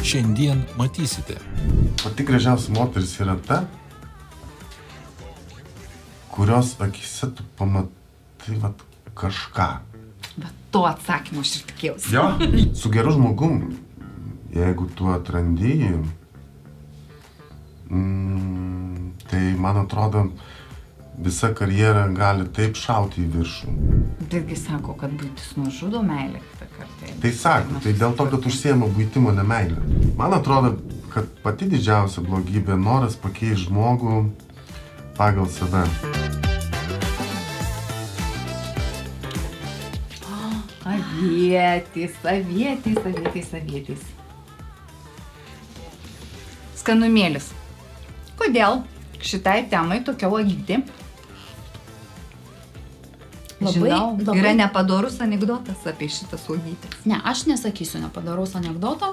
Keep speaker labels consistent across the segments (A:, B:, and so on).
A: Šiandien matysite.
B: Pati gražiausia moteris yra ta, kurios akise tu pamatai kažką.
C: Bet to atsakymo aš ir tikėjausi.
B: Jo, su geru žmogum, jeigu tu atrandi jį, tai man atrodo, visa karjera gali taip šauti į viršų.
C: Betgi sako, kad buitis nužudo meilę kitą kartą.
B: Tai sako, tai dėl to, kad užsiema buitimo ne meilę. Man atrodo, kad pati didžiausia blogybė noras pakeisti žmogų pagal save.
C: Avietis. Skanumėlis. Kodėl šitai temai tokia uogytė? Žinau, yra nepadorus anekdotas apie šitas uogytės.
D: Ne, aš nesakysiu nepadorus anekdoto.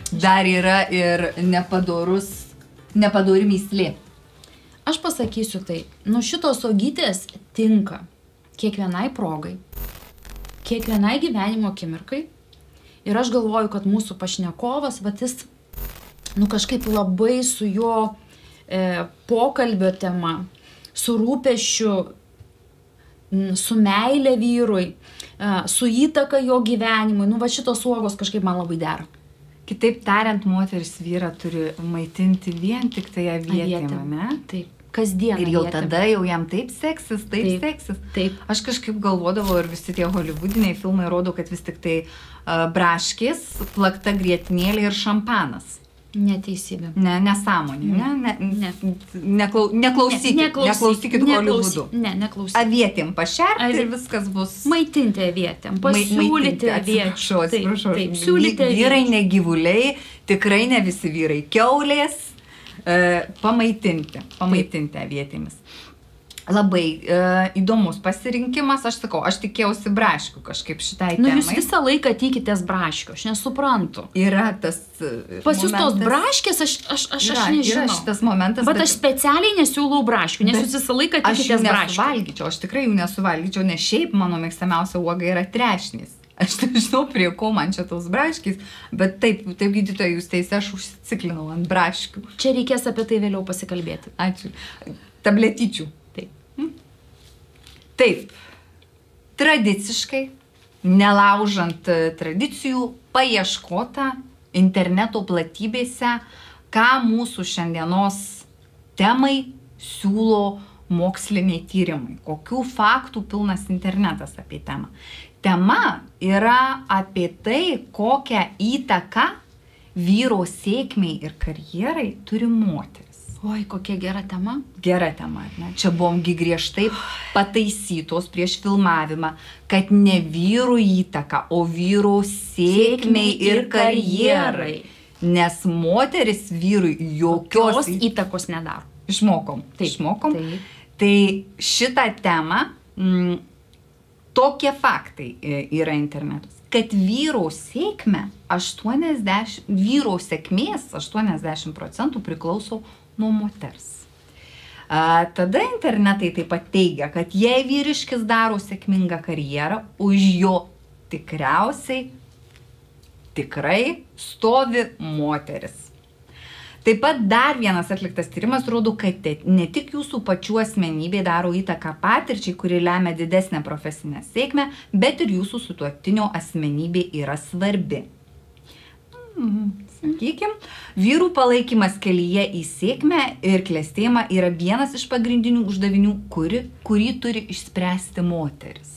C: Dar yra ir nepadori mįslė.
D: Aš pasakysiu tai, šitos uogytės tinka kiekvienai progai, kiekvienai gyvenimo akimirkai. Ir aš galvoju, kad mūsų pašnekovas, jis, kažkaip labai su jo pokalbio tema, su rūpesčiu, su meilė vyrui, su įtaka jo gyvenimui. Šitos uogos kažkaip man labai dera.
C: Kitaip tariant, moteris vyrą turi maitinti vien tik tai avietėm, ne?
D: Taip, kasdien.
C: Ir jau tada jau jam taip seksis.
D: Taip.
C: Aš kažkaip galvodavau ir visi tie holivudiniai filmai rodo, kad vis tik tai braškės, plakta grietinėlė ir šampanas.
D: Neteisybė.
C: Ne, nesąmonė. Neklausykit holivudų.
D: Neklausykit.
C: Avietėm pašerti ir viskas bus.
D: Maitinti avietėm, pasiūlyti avietėm.
C: Atsiprašau. Vyrai ne gyvuliai, tikrai ne visi vyrai kiaulės. Pamaitinti avietėmis. Labai įdomus pasirinkimas, aš sakau, aš tikėjausi braškių kažkaip šitai temai.
D: Jūs visą laiką tikitės braškių, aš nesuprantu.
C: Yra tas
D: pas jūs tos braškės, aš nežinau.
C: Yra šitas momentas.
D: Bet aš specialiai nesiūlau braškių, nes jūs visą laiką tikitės braškių.
C: Aš tikrai jų nesuvalgyčiau, nes šiaip mano mėgstamiausia uoga yra trešnis. Aš nežinau, prie ko man čia tos braškės, bet taip gydytoja, jūs teisė, aš užsiciklinau ant braškių.
D: Čia reikės apie tai vėliau pasikalbėti.
C: Ačiū. Tabletyčių. Taip, tradiciškai, nelaužant tradicijų, paieškota interneto platybėse, ką mūsų šiandienos temai siūlo moksliniai tyrimai, kokių faktų pilnas internetas apie temą. Tema yra apie tai, kokią įtaką vyro sėkmei ir karjerai turi moteris.
D: Oi, kokia gera tema.
C: Gera tema, ne? Čia buvomgi griežtai pataisytos prieš filmavimą, kad ne vyrų įtaka, o vyro sėkmei ir karjerai. Nes moteris vyrui jokios
D: įtakos nedaro.
C: Išmokom. Tai šitą temą, tokie faktai yra internetas. Kad vyro sėkmės 80% priklauso nuo moters. Tada internetai taip pat teigia, kad jei vyriškis daro sėkmingą karjerą, už jo tikrai stovi moteris. Taip pat dar vienas atliktas tyrimas rodo, kad ne tik jūsų pačių asmenybė daro įtaką patirčiai, kuri lemia didesnę profesinę sėkmę, bet ir jūsų sutuoktinio asmenybė yra svarbi. Sakykim, vyrų palaikymas kelyje į sėkmę ir klestėjimą yra vienas iš pagrindinių uždavinių, kurį turi išspręsti moteris.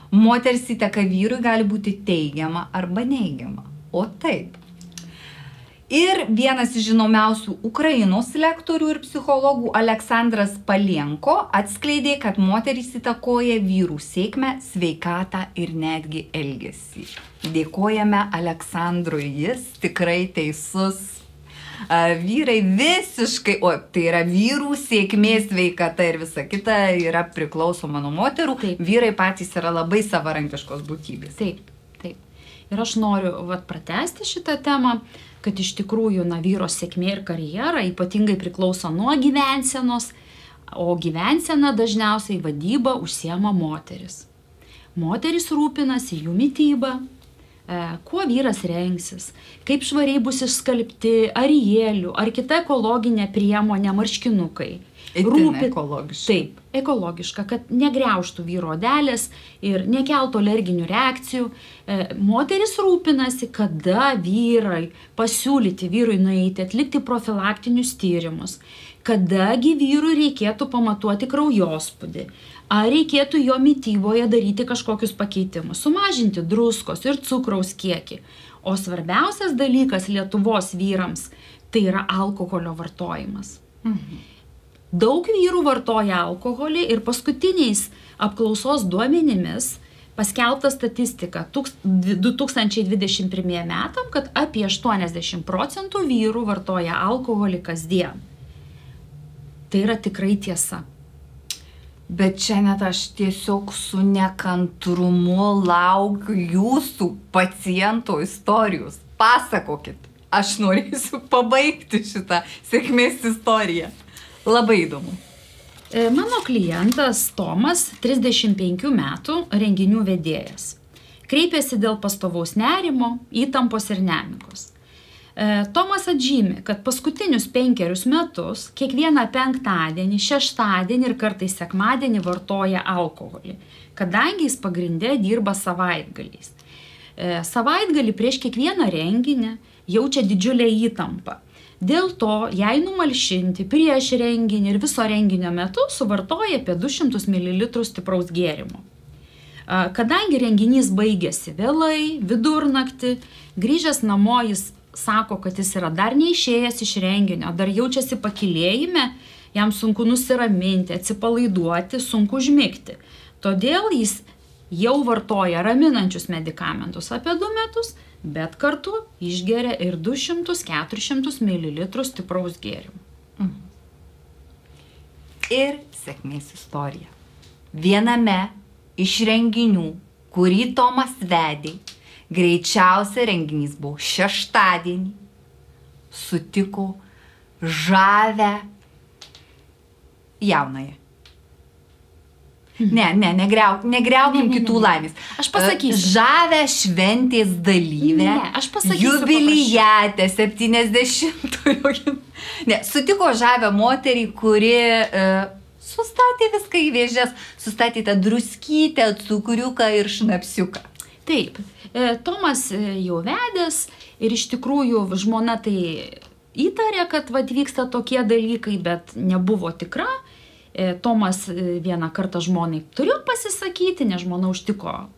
C: Moters įtaka vyrui gali būti teigiama arba neigiama. O taip. Ir vienas iš žinomiausių Ukrainos lektorių ir psichologų Aleksandras Palienko atskleidė, kad moterys įtakoja vyrų sėkmę, sveikatą ir netgi elgesį. Dėkojame Aleksandrui, jis tikrai teisus. Vyrai visiškai, tai yra vyrų sėkmė, sveikata ir visa kita yra priklausoma nuo moterų. Vyrai patys yra labai savarankiškos būtybės.
D: Taip. Ir aš noriu pratęsti šitą temą, kad iš tikrųjų vyro sėkmė ir karjera ypatingai priklauso nuo gyvensenos, o gyvensena dažniausiai vadyba užsiema moteris. Moterys rūpinasi jų mitybą, kuo vyras rengsis, kaip švariai bus išskalbti arielių ar kita ekologinė priemonė marškinukai.
C: Ekologiška.
D: Taip, ekologiška, kad negriaužtų vyro odelės ir nekeltų alerginių reakcijų. Moteris rūpinasi, kada pasiūlyti vyrui nueiti, atlikti profilaktinius tyrimus, kadagi vyrui reikėtų pamatuoti kraujospūdį, ar reikėtų jo mityboje daryti kažkokius pakeitimus, sumažinti druskos ir cukraus kiekį. O svarbiausias dalykas Lietuvos vyrams tai yra alkoholio vartojimas. Daug vyrų vartoja alkoholį ir paskutiniais apklausos duomenimis paskelbta statistika 2021 metam, kad apie 80% vyrų vartoja alkoholį kasdien. Tai yra tikrai tiesa.
C: Bet čia net aš tiesiog su nekantrumu laukiu jūsų paciento istorijos. Pasakokit, aš norėsiu pabaigti šitą sėkmės istoriją. Labai įdomu.
D: Mano klientas Tomas, 35 metų, renginių vedėjas. Kreipėsi dėl pastovaus nerimo, įtampos ir nemigos. Tomas atžymi, kad paskutinius 5 metus kiekvieną penktadienį, šeštadienį ir kartais sekmadienį vartoja alkoholį, kadangi jis pagrinde dirba savaitgaliais. Savaitgalį prieš kiekvieną renginį jaučia didžiulę įtampą. Dėl to, jei numalšinti prieš renginį ir viso renginio metu, suvartoja apie 200 ml stipraus gėrimo. Kadangi renginys baigėsi vėlai, vidurnaktį, grįžęs namo jis sako, kad jis yra dar neišėjęs iš renginio, dar jaučiasi pakylėjime, jam sunku nusiraminti, atsipalaiduoti, sunku užmigti. Todėl jis jau vartoja raminančius medikamentus apie 2 metus, bet kartu išgeria ir 200-400 ml stipraus gėrimo.
C: Ir sėkmės istorija. Viename iš renginių, kurį Tomas vedė, greičiausia renginys buvo šeštadienį, sutiko žavę jaunąją. Negriaukim kitų laimės.
D: Aš pasakysiu.
C: Žavę šventės dalyvę, jubiliatę 70-ojo. Sutiko žavę moterį, kuri sustatė viską į vėžes, sustatė tą druskytę, cukriuką ir šnapsiuką.
D: Taip, Tomas jau vedęs ir iš tikrųjų žmona tai įtarė, kad vyksta tokie dalykai, bet nebuvo tikra. Tomas vieną kartą žmonai turėjo pasisakyti, nes žmona užtiko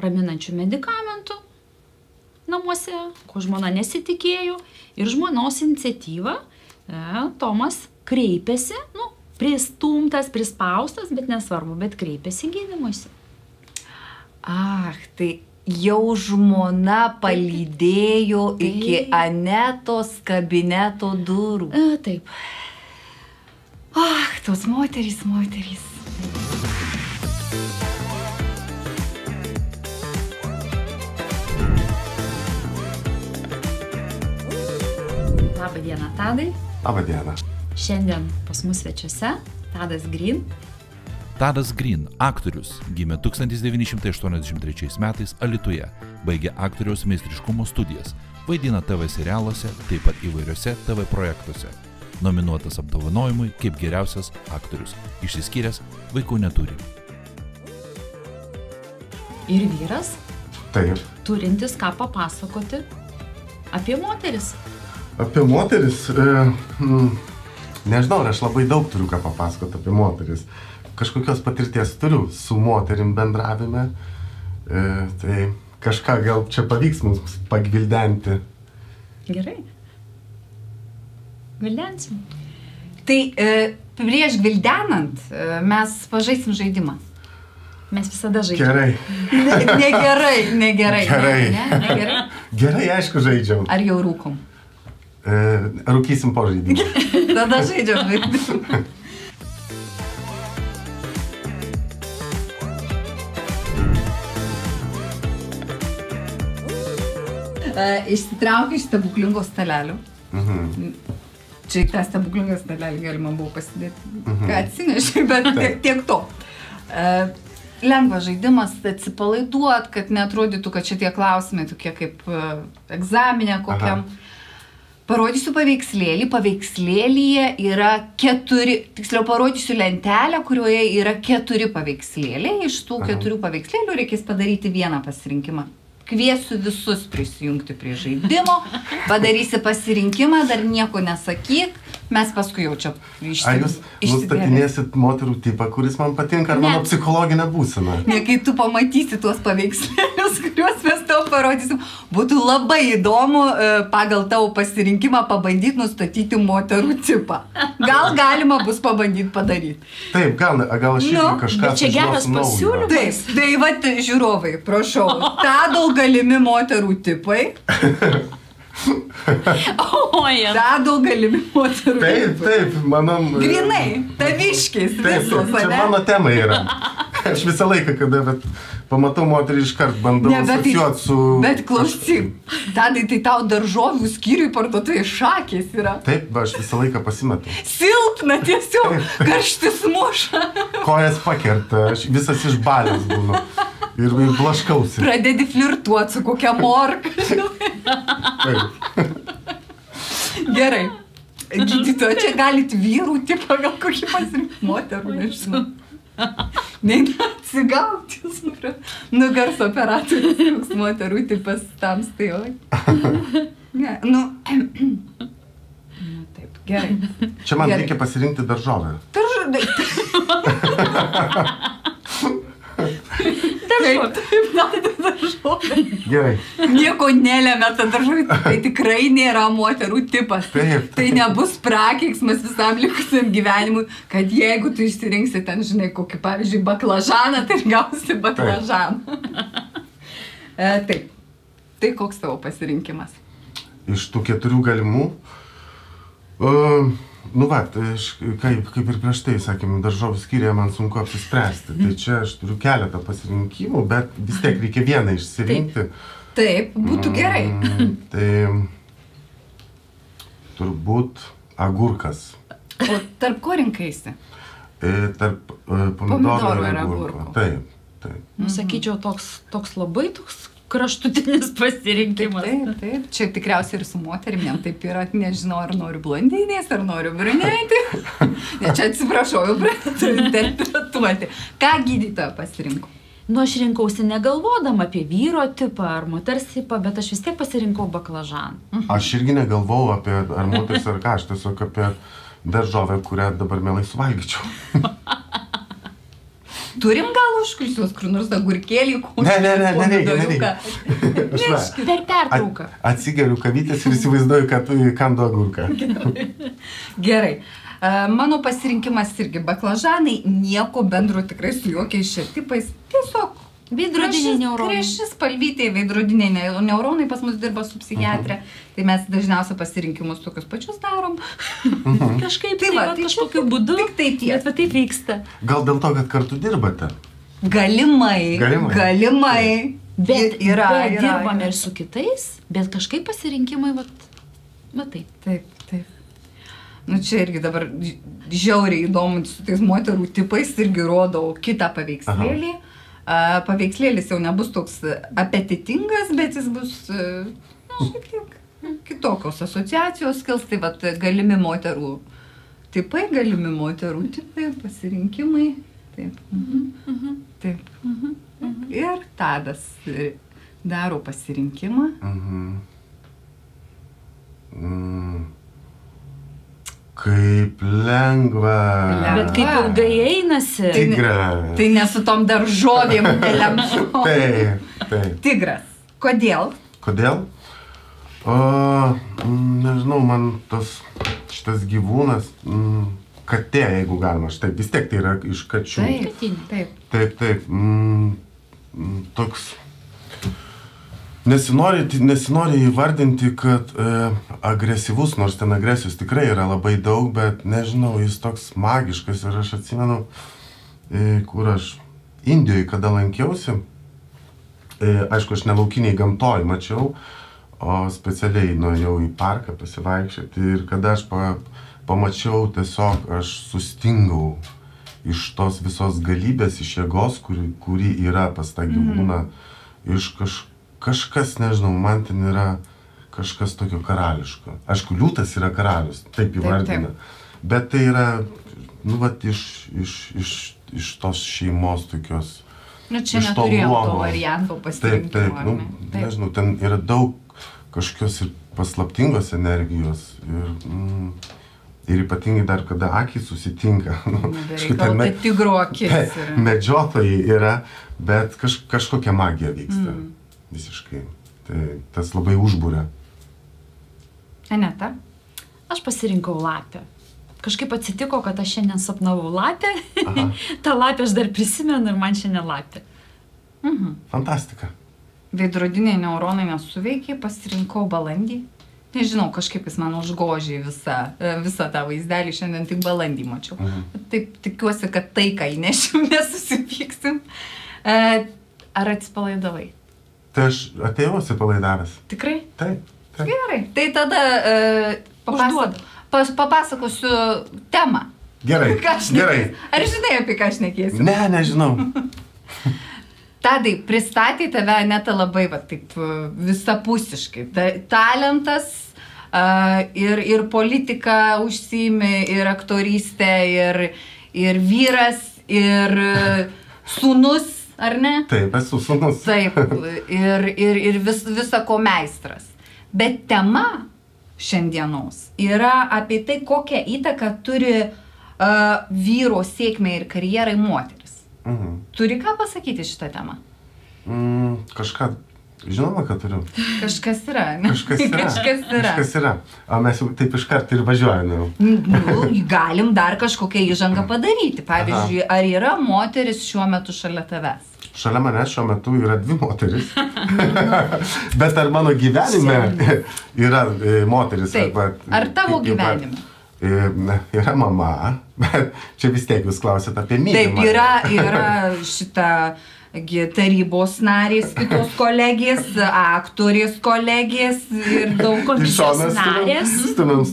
D: raminančių medikamentų namuose, ko žmona nesitikėjo. Ir žmonos iniciatyva Tomas kreipėsi, pristumtas, prispaustas, bet nesvarbu, bet kreipėsi gydymuisi.
C: Tai jau žmona palydėjo iki Anetos kabineto durų.
D: Taip.
C: Tos moterys.
D: Labą dieną, Tadai.
B: Labą dieną.
D: Šiandien pas mus svečiuose Tadas Green.
A: Tadas Green, aktorius, gimė 1983 metais Alytuje, baigė aktoriaus meistriškumo studijas, vaidina TV serialuose, taip pat įvairiuose TV projektuose. Nominuotas apdovanojimui kaip geriausias aktorius. Išsiskyręs, vaikų neturi.
D: Ir vyras?
B: Taip.
D: Turintis ką papasakoti apie moteris.
B: Apie moteris? Nežinau, aš labai daug turiu ką papasakoti apie moteris. Kažkokios patirties turiu su moterim bendravime. Tai kažką gal čia pavyks mums pagvildenti.
D: Gerai. Gvildensim.
C: Tai prieš gvildenant mes pažaisim žaidimą.
D: Mes visada žaidžiam.
B: Gerai.
C: Negerai.
B: Gerai. Gerai, aišku, žaidžiam.
C: Ar jau rūkom?
B: Rūkysim po žaidimą.
C: Tada žaidžiam žaidimą. Išsitraukiu iš stebuklingo stalelio. Čia tą stebuklingą stalelį galima buvo pasidėti. Ką atsinešai, bet tiek to. lengvas žaidimas, atsipalaiduot, kad neatrodytų, kad šitie klausimai tokie kaip egzaminė kokiam. Parodysiu paveikslėlį. Paveikslėlyje yra 4, tiksliau parodysiu lentelę, kurioje yra 4 paveikslėliai. Iš tų 4 paveikslėlių reikės padaryti vieną pasirinkimą. Kviesiu visus prisijungti prie žaidimo, padarysi pasirinkimą, dar nieko nesakyk, mes paskui jau čia
B: Ar jūs nustatinėsit moterų tipą, kuris man patinka, ar mano psichologinę būseną?
C: Ne, kai tu pamatysi tuos paveikslėlius, kuriuos mes tau parodysim, būtų labai įdomu pagal tavo pasirinkimą pabandyti nustatyti moterų tipą. Gal galima bus pabandyti padaryti.
B: Taip, gal aš irgi kažką
D: bet čia geras pasiūlymas.
C: Taip, tai vat žiūrovai, prašau, Tado galimi moterų tipai. Tado galimi moterų tipai.
B: Taip, manom...
C: Grinai, taviškiais visos,
B: čia mano tema yra. Aš visą laiką, kada pamatau moterį iškart, bandau asociuoti su...
C: Bet klausyk, Tadai, tai tau daržovių skyriui parduotuvėje šakės yra.
B: Taip, aš visą laiką pasimetu.
C: Silpna tiesiog, karštis muša.
B: Kojas pakerta, aš visas išbalęs būnu. Ir blaškausi.
C: Pradedi flirtuoti su kokia morka. Gerai. Gydytoja, čia galit vyrų tipą, gal kokį pasirinkti moterų, nežinau. Neina atsigauti, nugars operatorius, moterų tipas tamstai, oi. Ne, taip, gerai.
B: Čia man reikia pasirinkti daržovę.
C: Taip, daržovė.
B: Gerai.
C: Nieko nelėmė ta daržovė, tai tikrai nėra moterų tipas.
B: Taip.
C: Tai nebus prakeiksmas visam likusiam gyvenimui, kad jeigu tu išsirinksi ten, žinai, kokį, pavyzdžiui, baklažaną, tai gausi baklažaną. Taip. Tai koks tavo pasirinkimas?
B: Iš tų 4 galimų, kaip ir prieš tai, sakėm, daržovių skyriuje man sunku apsispręsti. Tai čia aš turiu keletą pasirinkimų, bet vis tiek reikia vieną išsirinkti.
C: Taip, būtų gerai.
B: Tai turbūt agurkas.
C: O tarp ko rinkaisi?
B: Tarp pomidorų ir agurko. Taip.
D: Sakyčiau, toks labai kraštutinis pasirinkimas.
C: Taip. Čia tikriausiai ir su moterim taip yra, nežinau, ar noriu blondinės, ar noriu brunetį. Ne, čia atsiprašau, jau turiu interpretuoti. Ką gydytoja pasirinko?
D: Aš rinkausi negalvodama apie vyro tipą ar moters tipą, bet aš vis tiek pasirinkau baklažaną.
B: Aš irgi negalvojau apie ar moters ar ką, aš tiesiog apie daržovę, kurią dabar mielai suvalgyčiau.
C: Turim gal užkulsius, kur nors agurkėlį,
B: nereikia.
D: Per pertrauką.
B: Atsigeriu kavytės ir įsivaizduoju, kad kandu agurką.
C: Gerai. Mano pasirinkimas irgi baklažanai, nieko bendro tikrai su jokiais šertipais. Tiesiog
D: veidrodiniai neuronai.
C: Kreši spalvytė, veidrodiniai neuronai pas mus dirba su psichiatrė. Tai mes dažniausiai pasirinkimus tokius pačius darom.
D: Kažkaip kažkokiu būdu, bet taip vyksta.
B: Gal dėl to, kad kartu dirbate?
C: Galimai. Bet
D: dirbame ir su kitais, bet kažkaip pasirinkimai, taip.
C: Čia irgi dabar žiauriai įdomu su tais moterų tipais, irgi rodau kitą paveikslėlį. Paveikslėlis jau nebus toks apetitingas, bet jis bus šiek tiek kitokios asociacijos skils. Tai galimi moterų tipai, pasirinkimai. Taip. Ir Tadas daro pasirinkimą.
B: Kaip lengva.
D: Bet kaip ilgai einasi.
C: Tai ne su tom daržovėm nelengva.
B: Taip.
C: Tigras. Kodėl?
B: Nežinau, man šitas gyvūnas, katė, jeigu galima, štai vis tiek tai yra iš kačių. Taip. Toks... Nesinori įvardinti, kad agresyvus, nors ten agresijos tikrai yra labai daug, bet nežinau, jis toks magiškas. Ir aš atsimenu, kur aš Indijoje, kada lankiausi, aišku, aš ne laukiniai gamtoj mačiau, o specialiai nuėjau į parką pasivaikščioti. Ir kada aš pamačiau, tiesiog aš sustingau iš tos visos galybės, iš jėgos, kuri yra pas tą gyvūną, iš kažkas, nežinau, man ten yra kažkas tokio karališko. Aišku, liūtas yra karalius, taip įvardina. Bet tai yra, nu, vat, iš tos šeimos tokios.
C: Nu, čia neturėjom to varianto pasirinkimo.
B: Taip, nežinau, ten yra daug kažkokios ir paslaptingos energijos ir ypatingai dar, kada akys susitinka.
C: Gal tai tigro akis.
B: Medžiotojai yra, bet kažkokia magija vyksta. Visiškai. Tai tas labai užbūrė.
C: Aneta?
D: Aš pasirinkau lapę. Kažkaip atsitiko, kad aš šiandien sapnavau lapę. Ta lapė aš dar prisimenu ir man šiandien lapė.
B: Fantastika.
C: Veidrodiniai neuronai nesuveikė, pasirinkau balandį. Nežinau, kažkaip jis man užgožė visą tą vaizdelį, šiandien tik balandį mačiau. Taip tikiuosi, kad tai, ką įnešim, nesusipyksim. Ar atsipalaidavai?
B: Tai aš atėjau atsipalaidavęs.
C: Tikrai?
B: Taip.
C: Gerai. Tai tada papasakosiu temą.
B: Gerai.
C: Ar žinai, apie ką šnekėsiu?
B: Ne, nežinau.
C: Tadai, pristatė tave Aneta labai taip visapusiškai. Talentas ir politika užsiimi, ir aktorystė, ir vyras, ir sūnus, ar ne?
B: Taip, esu sūnus.
C: Taip, ir visa ko meistras. Bet tema šiandienos yra apie tai, kokią įtaką turi vyro sėkmė ir karjerai moteris. Turi ką pasakyti šitą temą?
B: Kažką, žinoma, kad turiu.
C: Kažkas yra, ne?
B: Kažkas yra. O mes jau taip iškart ir važiuojame.
C: Galim dar kažkokią įžangą padaryti. Pavyzdžiui, ar yra moteris šiuo metu šalia tavęs?
B: Šalia manęs šiuo metu yra 2 moteris. Bet ar mano gyvenime yra moteris?
C: Taip. Ar tavo gyvenime?
B: Yra mama, bet čia vis tiek jūs klausėt apie mylimą.
C: Taip, yra šita tarybos narės, kitos kolegės, aktorės kolegės ir daug komisijos narės.
B: Stumėm.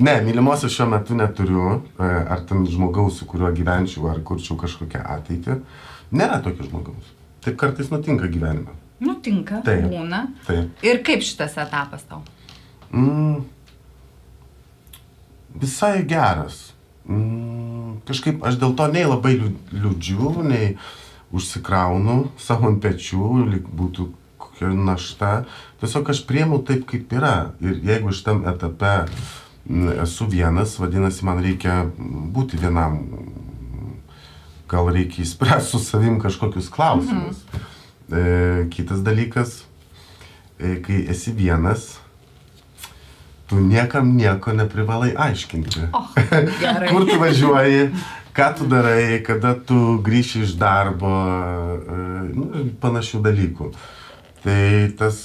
B: Ne, mylimosios šiuo metu neturiu, ar ten žmogaus, su kuriuo gyvenčiau, ar kurčiau kažkokią ateitį. Nėra tokio žmogaus. Taip kartais nutinka gyvenime.
C: Nutinka, būna.
B: Taip.
C: Ir kaip šitas etapas tau?
B: Visai geras. Kažkaip aš dėl to nei labai liūdžiu, nei užsikraunu savo ant pečių, lyg būtų kokia našta. Tiesiog aš priėmiau taip, kaip yra. Ir jeigu šitam etape esu vienas, vadinasi, man reikia būti vienam. Gal reikia įspręsti su savim kažkokius klausimus. Kitas dalykas, kai esi vienas, tu niekam nieko neprivalai aiškinti. Kur tu važiuoji, ką tu darai, kada tu grįši iš darbo, panašių dalykų. Tai tas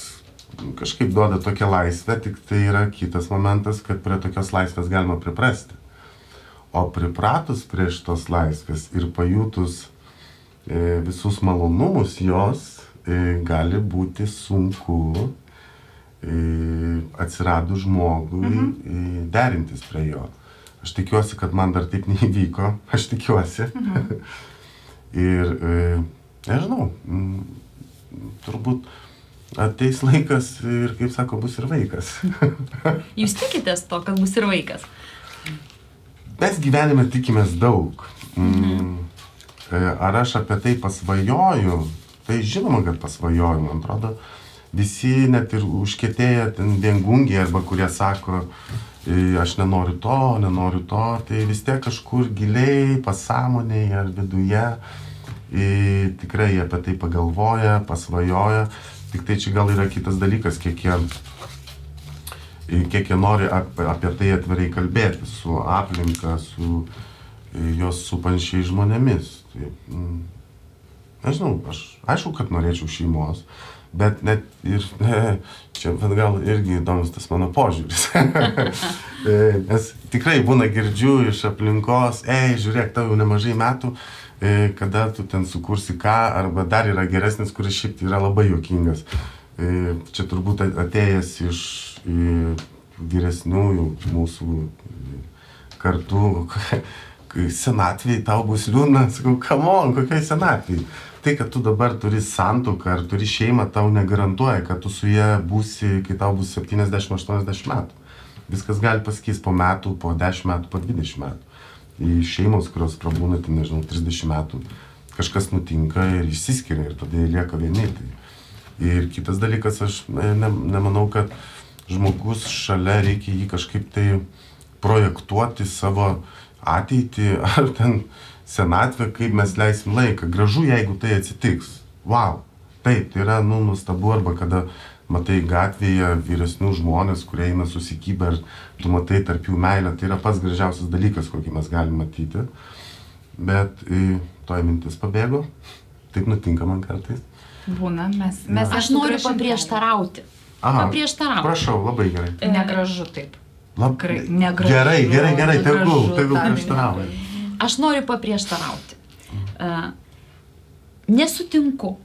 B: kažkaip duoda tokią laisvę, tik tai yra kitas momentas, kad prie tokios laisvės galima priprasti. O pripratus prie šitos laisvės ir pajutus visus malonumus jos, gali būti sunku atsiradus žmogui derintis prie jo. Aš tikiuosi, kad man dar taip neįvyko. Aš tikiuosi. Ir, nežinau, turbūt ateis laikas ir, kaip sako, bus ir vaikas.
D: Jūs tikitės to, kad bus ir vaikas?
B: Mes gyvenime tikimės daug. Ar aš apie tai pasvajoju? Tai žinoma, kad pasvajoju, man atrodo. Visi net ir užkietėję ten viengungiai arba kurie sako, aš nenoriu to, tai vis tiek kažkur giliai, pasąmonėje ar viduje tikrai jie apie tai pagalvoja, pasvajoja. Tik tai čia gal yra kitas dalykas, kiek jie nori apie tai atvirai kalbėti su aplinka, su jos supančiais žmonėmis. Tai, nežinau, aš aišku, kad norėčiau šeimos. Bet net ir, čia gal irgi įdomus tas mano požiūris. Nes tikrai būna girdžiu iš aplinkos, žiūrėk, tau jau nemažai metų, kada tu ten sukursi ką, arba dar yra geresnis, kuris šiaip yra labai juokingas. Čia turbūt atėjęs iš vyresniųjų mūsų kartų, senatvėj tau bus liūdna, sakau, come on, kokiai senatvėj. Tai, kad tu dabar turi santuoką ar turi šeimą, tau negarantuoja, kad tu su jie būsi, kai tau bus 70-80 metų. Viskas gali pasikeis po metų, po 10 metų, po 20 metų. Į šeimos, kurios prabūna, tai nežinau, 30 metų, kažkas nutinka ir išsiskiria ir tada jie lieka vieni. Ir kitas dalykas, aš nemanau, kad žmogus šalia reikia jį kažkaip tai projektuoti savo ateitį ar ten senatvę, kaip mes leisim laiką. Gražu, jeigu tai atsitiks. Wow. Taip, tai yra, nuostabu, arba kada matai gatvėje vyresnių žmonės, kurie eina susikybę ir tu matai tarp jų meilę. Tai yra pats gražiausias dalykas, kokį mes galim matyti. Bet toji mintis pabėgo. Taip nutinka man kartais.
C: Būna, mes
D: Aš noriu paprieštarauti.
B: Aha,
D: Paprieštarauti.
B: prašau, labai gerai.
C: Negražu taip.
B: Negražu. Gerai, tegul prieštarauja.
D: Aš noriu paprieštarauti. Nesutinku.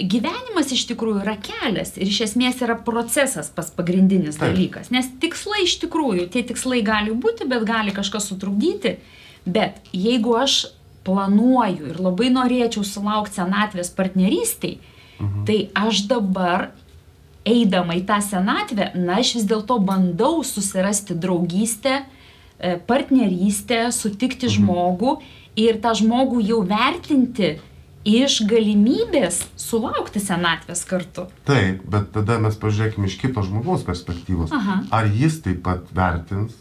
D: Gyvenimas iš tikrųjų yra kelias ir iš esmės yra procesas pas pagrindinis dalykas. Nes tikslai iš tikrųjų, tie tikslai gali būti, bet gali kažkas sutrukdyti. Bet jeigu aš planuoju ir labai norėčiau sulaukti senatvės partnerystiai, tai aš dabar, eidama į tą senatvę, aš vis dėlto bandau susirasti draugystę, partnerystę, sutikti žmogų ir tą žmogų jau vertinti iš galimybės sulaukti senatvės kartu.
B: Taip, bet tada mes pažiūrėkime iš kito žmogaus perspektyvos. Ar jis taip pat vertins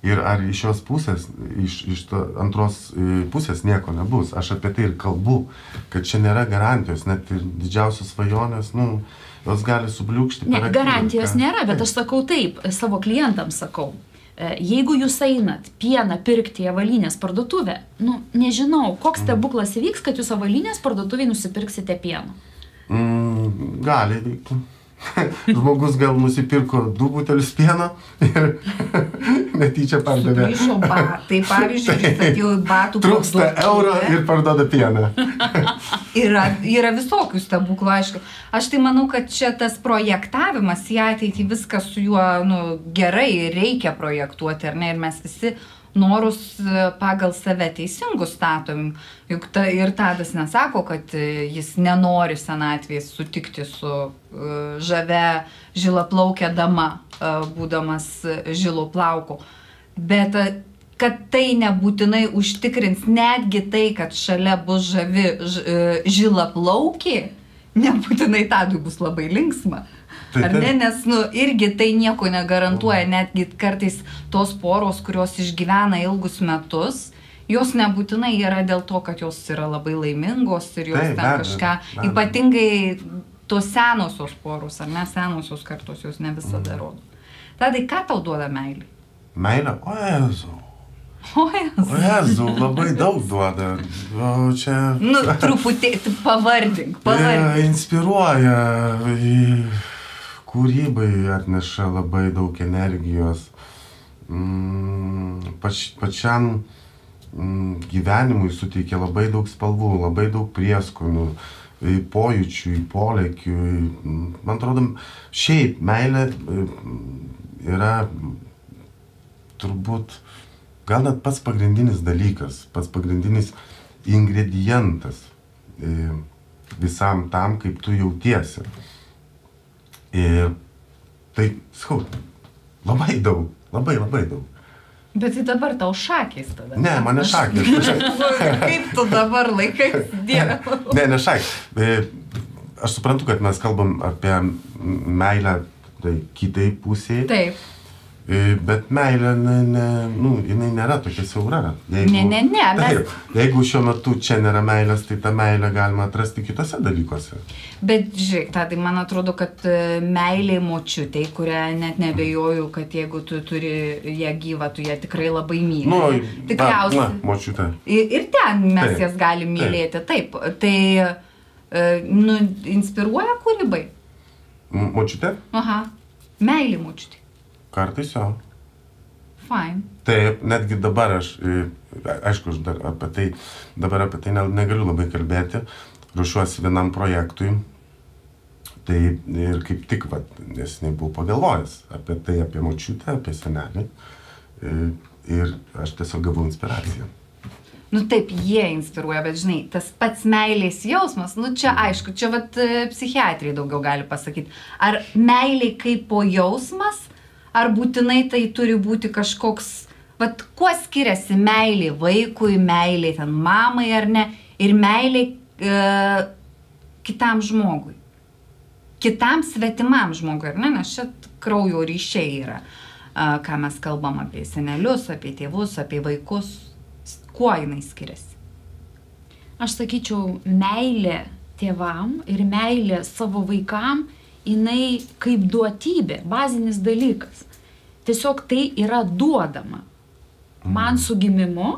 B: ir ar iš šios pusės, iš antros pusės nieko nebus. Aš apie tai ir kalbu, kad čia nėra garantijos, net ir didžiausios svajonės, jos gali subliūkšti.
D: Ne, garantijos nėra, bet aš sakau taip, savo klientams sakau. Jeigu jūs einat pieną pirkti į avalynės parduotuvę, nežinau, koks stebuklas įvyks, kad jūs avalynės parduotuvėje nusipirksite pieno.
B: Gali vykti. Žmogus gal nusipirko 2 butelius pieno ir netyčia pardavė.
C: Sugrįžo batai, pavyzdžiui, jis atėjo į batų
B: trūksta euro ir parduoda pieną.
C: Yra visokių stebuklų, aišku. Aš tai manau, kad čia tas projektavimas į ateitį, viskas su juo gerai, reikia projektuoti, ar ne, ir mes visi norus pagal save teisingus statom. Juk ir Tadas nesako, kad jis nenori senatvės sutikti su žavia žilaplaukia dama, būdamas žilo plauko. Bet kad tai nebūtinai užtikrins netgi tai, kad šalia bus žavi žilaplaukė, nebūtinai Tadui bus labai linksma. Ar ne, nes irgi tai nieko negarantuoja, netgi kartais tos poros, kurios išgyvena ilgus metus, jos nebūtinai yra dėl to, kad jos yra labai laimingos ir jos ten kažką, ypatingai tos senosios poros, ar ne, senosios kartos jos ne visada rodo. Tadai, ką tau duoda meilė?
B: Meilė? O Jezu, labai daug duoda. O čia...
C: Truputį pavardink.
B: Inspiruoja, kūrybai atneša labai daug energijos. Pačiam gyvenimui suteikia labai daug spalvų, labai daug prieskonių, pojūčių, polėkių. Man atrodo, šiaip meilė yra turbūt gal net pats pagrindinis dalykas, pats pagrindinis ingredientas visam tam, kaip tu jautiesi. Ir tai, sakau, labai daug, labai daug.
C: Bet tai dabar tau šakės tada.
B: Ne, man ne šakės.
C: Kaip tu dabar laikai, Dieve?
B: Ne šakės. Aš suprantu, kad mes kalbam apie meilę kitai pusėje.
C: Taip.
B: Bet meilė, jinai nėra tokia siaura.
C: Ne.
B: Jeigu šiuo metu čia nėra meilės, tai tą meilę galima atrasti kitose dalykuose.
C: Bet žiūrėk, Tadai, man atrodo, kad meilė močiutei, kurią net nebejoju, kad jeigu tu turi ją gyvą, tu ją tikrai labai myli. Tikriausiai.
B: Močiutė.
C: Ir ten mes jas galim mylėti, taip. Tai inspiruoja kūrybai?
B: Močiutė?
C: Aha. Meilė močiutė.
B: Kartais jo.
C: Fine.
B: Taip, netgi dabar aš, aišku, aš dar dabar apie tai negaliu labai kalbėti, ruošiuosi vienam projektui, tai ir kaip tik, nes nebuvau pagalvojęs apie tai, apie močiutę, apie senelį, Ir aš tiesiog gavau inspiraciją.
C: Nu taip, jie inspiruoja, bet žinai, tas pats meilės jausmas, nu čia aišku, čia vat psichiatrai daugiau gali pasakyti. Ar meilė kaip po jausmas, ar būtinai tai turi būti kažkoks, vat kuo skiriasi meilė vaikui, meilė ten mamai ar ne, ir meilė kitam žmogui. Kitam svetimam žmogui, ar ne, nes čia kraujo ryšiai yra, ką mes kalbam apie senelius, apie tėvus, apie vaikus. Kuo jinai skiriasi?
D: Aš sakyčiau, meilė tėvam ir meilė savo vaikam, jinai kaip duotybė, bazinis dalykas. Tiesiog tai yra duodama. Man su gimimu,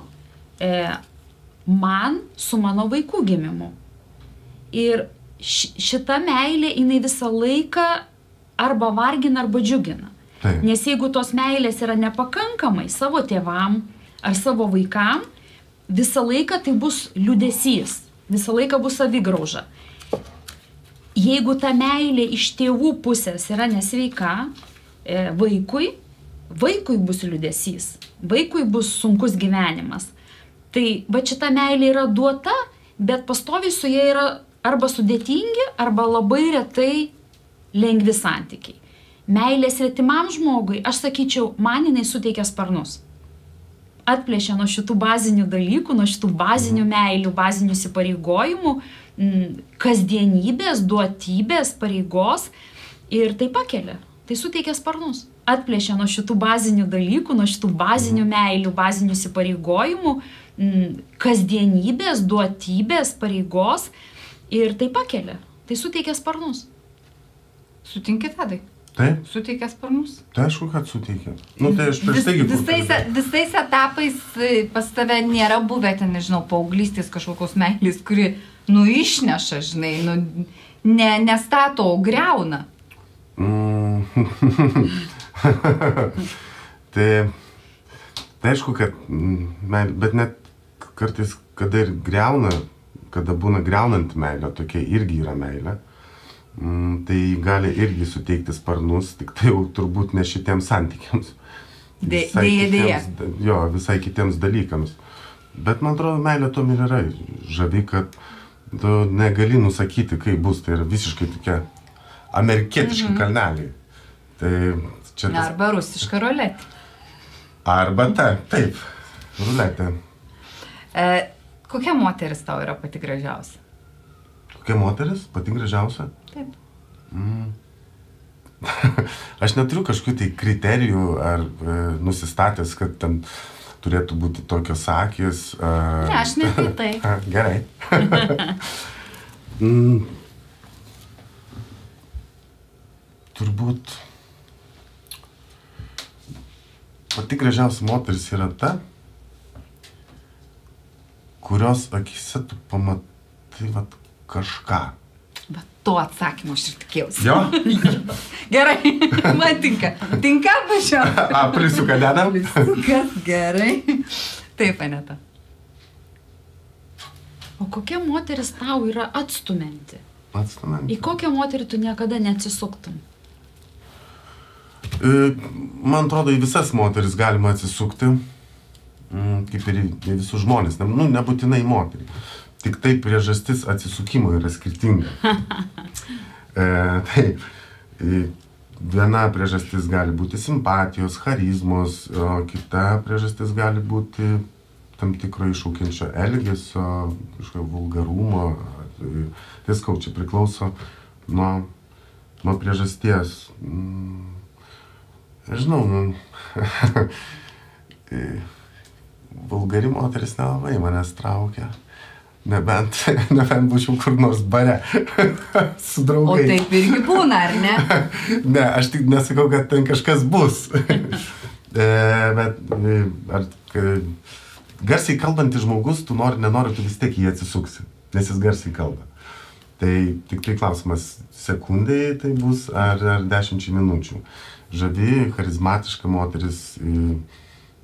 D: man su mano vaikų gimimu. Ir šita meilė, jinai visą laiką arba vargina, arba džiugina.
B: Taip.
D: Nes jeigu tos meilės yra nepakankamai savo tėvam ar savo vaikam, visą laiką tai bus liūdesys, visą laiką bus savigrauža. Jeigu ta meilė iš tėvų pusės yra nesveika, vaikui bus liūdesys, vaikui bus sunkus gyvenimas. Tai va šita meilė yra duota, bet pastoviai su jie yra arba sudėtingi, arba labai retai lengvi santykiai. Meilė svetimam žmogui, aš sakyčiau, man jinai suteikia sparnus. Atplėšia nuo šitų bazinių dalykų, nuo šitų bazinių meilių, bazinių įsipareigojimų, kasdienybės, duotybės, pareigos ir tai pakelia, tai suteikia sparnus. Atplėšia nuo šitų bazinių dalykų, nuo šitų bazinių meilių, bazinių įsipareigojimų, kasdienybės, duotybės, pareigos ir tai pakelia, tai suteikia sparnus.
C: Sutinki, Tadai?
B: Taip.
C: Suteikia sparnus?
B: Tai aišku, kad suteikia. Nu, tai aš prieš taigi
C: Visais etapais pas tave nėra buvę, ten, nežinau, paauglystės kažkokios meilės, kuri, išneša, žinai, nestato, o griauna.
B: Tai aišku, kad, bet net kartais, kada ir griauna, kada būna griaunanti meilė, tokia irgi yra meilė. Tai gali irgi suteikti sparnus, tik tai jau turbūt ne šitiems santykiams.
C: Dėja.
B: Jo, visai kitiems dalykams. Bet man atrodo, meilė tom ir yra žavi, kad tu negali nusakyti, kaip bus. Tai yra visiškai tokia amerikietiški kalneliai. Tai čia tas...
C: Arba rusiška ruletė.
B: Arba taip, ruletė.
C: Kokia moteris tau yra pati gražiausia?
B: Kokia moteris? Pati gražiausia?
C: Taip.
B: Aš neturiu kažkokių tai kriterijų ar nusistatęs, kad ten turėtų būti tokios akys.
C: Ne, aš ne tai.
B: Gerai. Turbūt pati gražiausia moteris yra ta, kurios akise tu pamatai kažką.
C: Bet to atsakymo aš ir tikėjausi.
B: Jo?
C: Gerai, man tinka. Tinka, pažiūrėjau.
B: Prisuka dedam?
C: Prisukas, gerai. Taip, Aneta.
D: O kokia moteris tau yra atstumianti?
B: Atstumianti.
D: Į kokią moterį tu niekada neatsisuktum?
B: Man atrodo, į visas moteris galima atsisukti, kaip ir į visus žmonės, nebūtinai moterį. Tik tai priežastis atsisukimo yra skirtinga. Taip, viena priežastis gali būti simpatijos, charizmos, o kita priežastis gali būti tam tikro iššaukiančio elgesio, kažkokio vulgarumo. Tai skau, čia priklauso nuo priežasties. Žinau, vulgari moteris nelabai manęs traukia. Nebent būčiau kur nors bare su draugais.
C: O taip irgi būna, ar ne?
B: Ne, aš tik nesakau, kad ten kažkas bus. Bet garsiai kalbantis žmogus, tu nenori, tu vis tiek jį atsisuksi, nes jis garsiai kalba. Tai tik tai klausimas, sekundai tai bus ar 10 minučių. Žavi, charizmatiška moteris,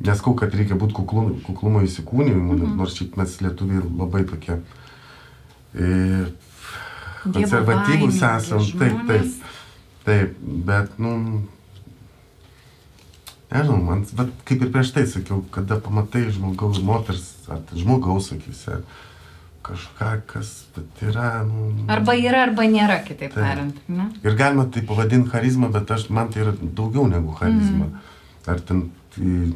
B: neskau, kad reikia būti kuklumo įsikūnimu, nors šiaip mes lietuviai labai tokie konservatyvūs esam. Taip, bet, nežinau, man, bet kaip ir prieš tai sakiau, kada pamatai žmogaus, moters, ar žmogaus, sakysi, kažką, kas yra...
C: Arba yra, arba nėra, kitaip tariant. Ne?
B: Ir galima tai pavadinti charizma, bet man tai yra daugiau negu charizma. Ar ten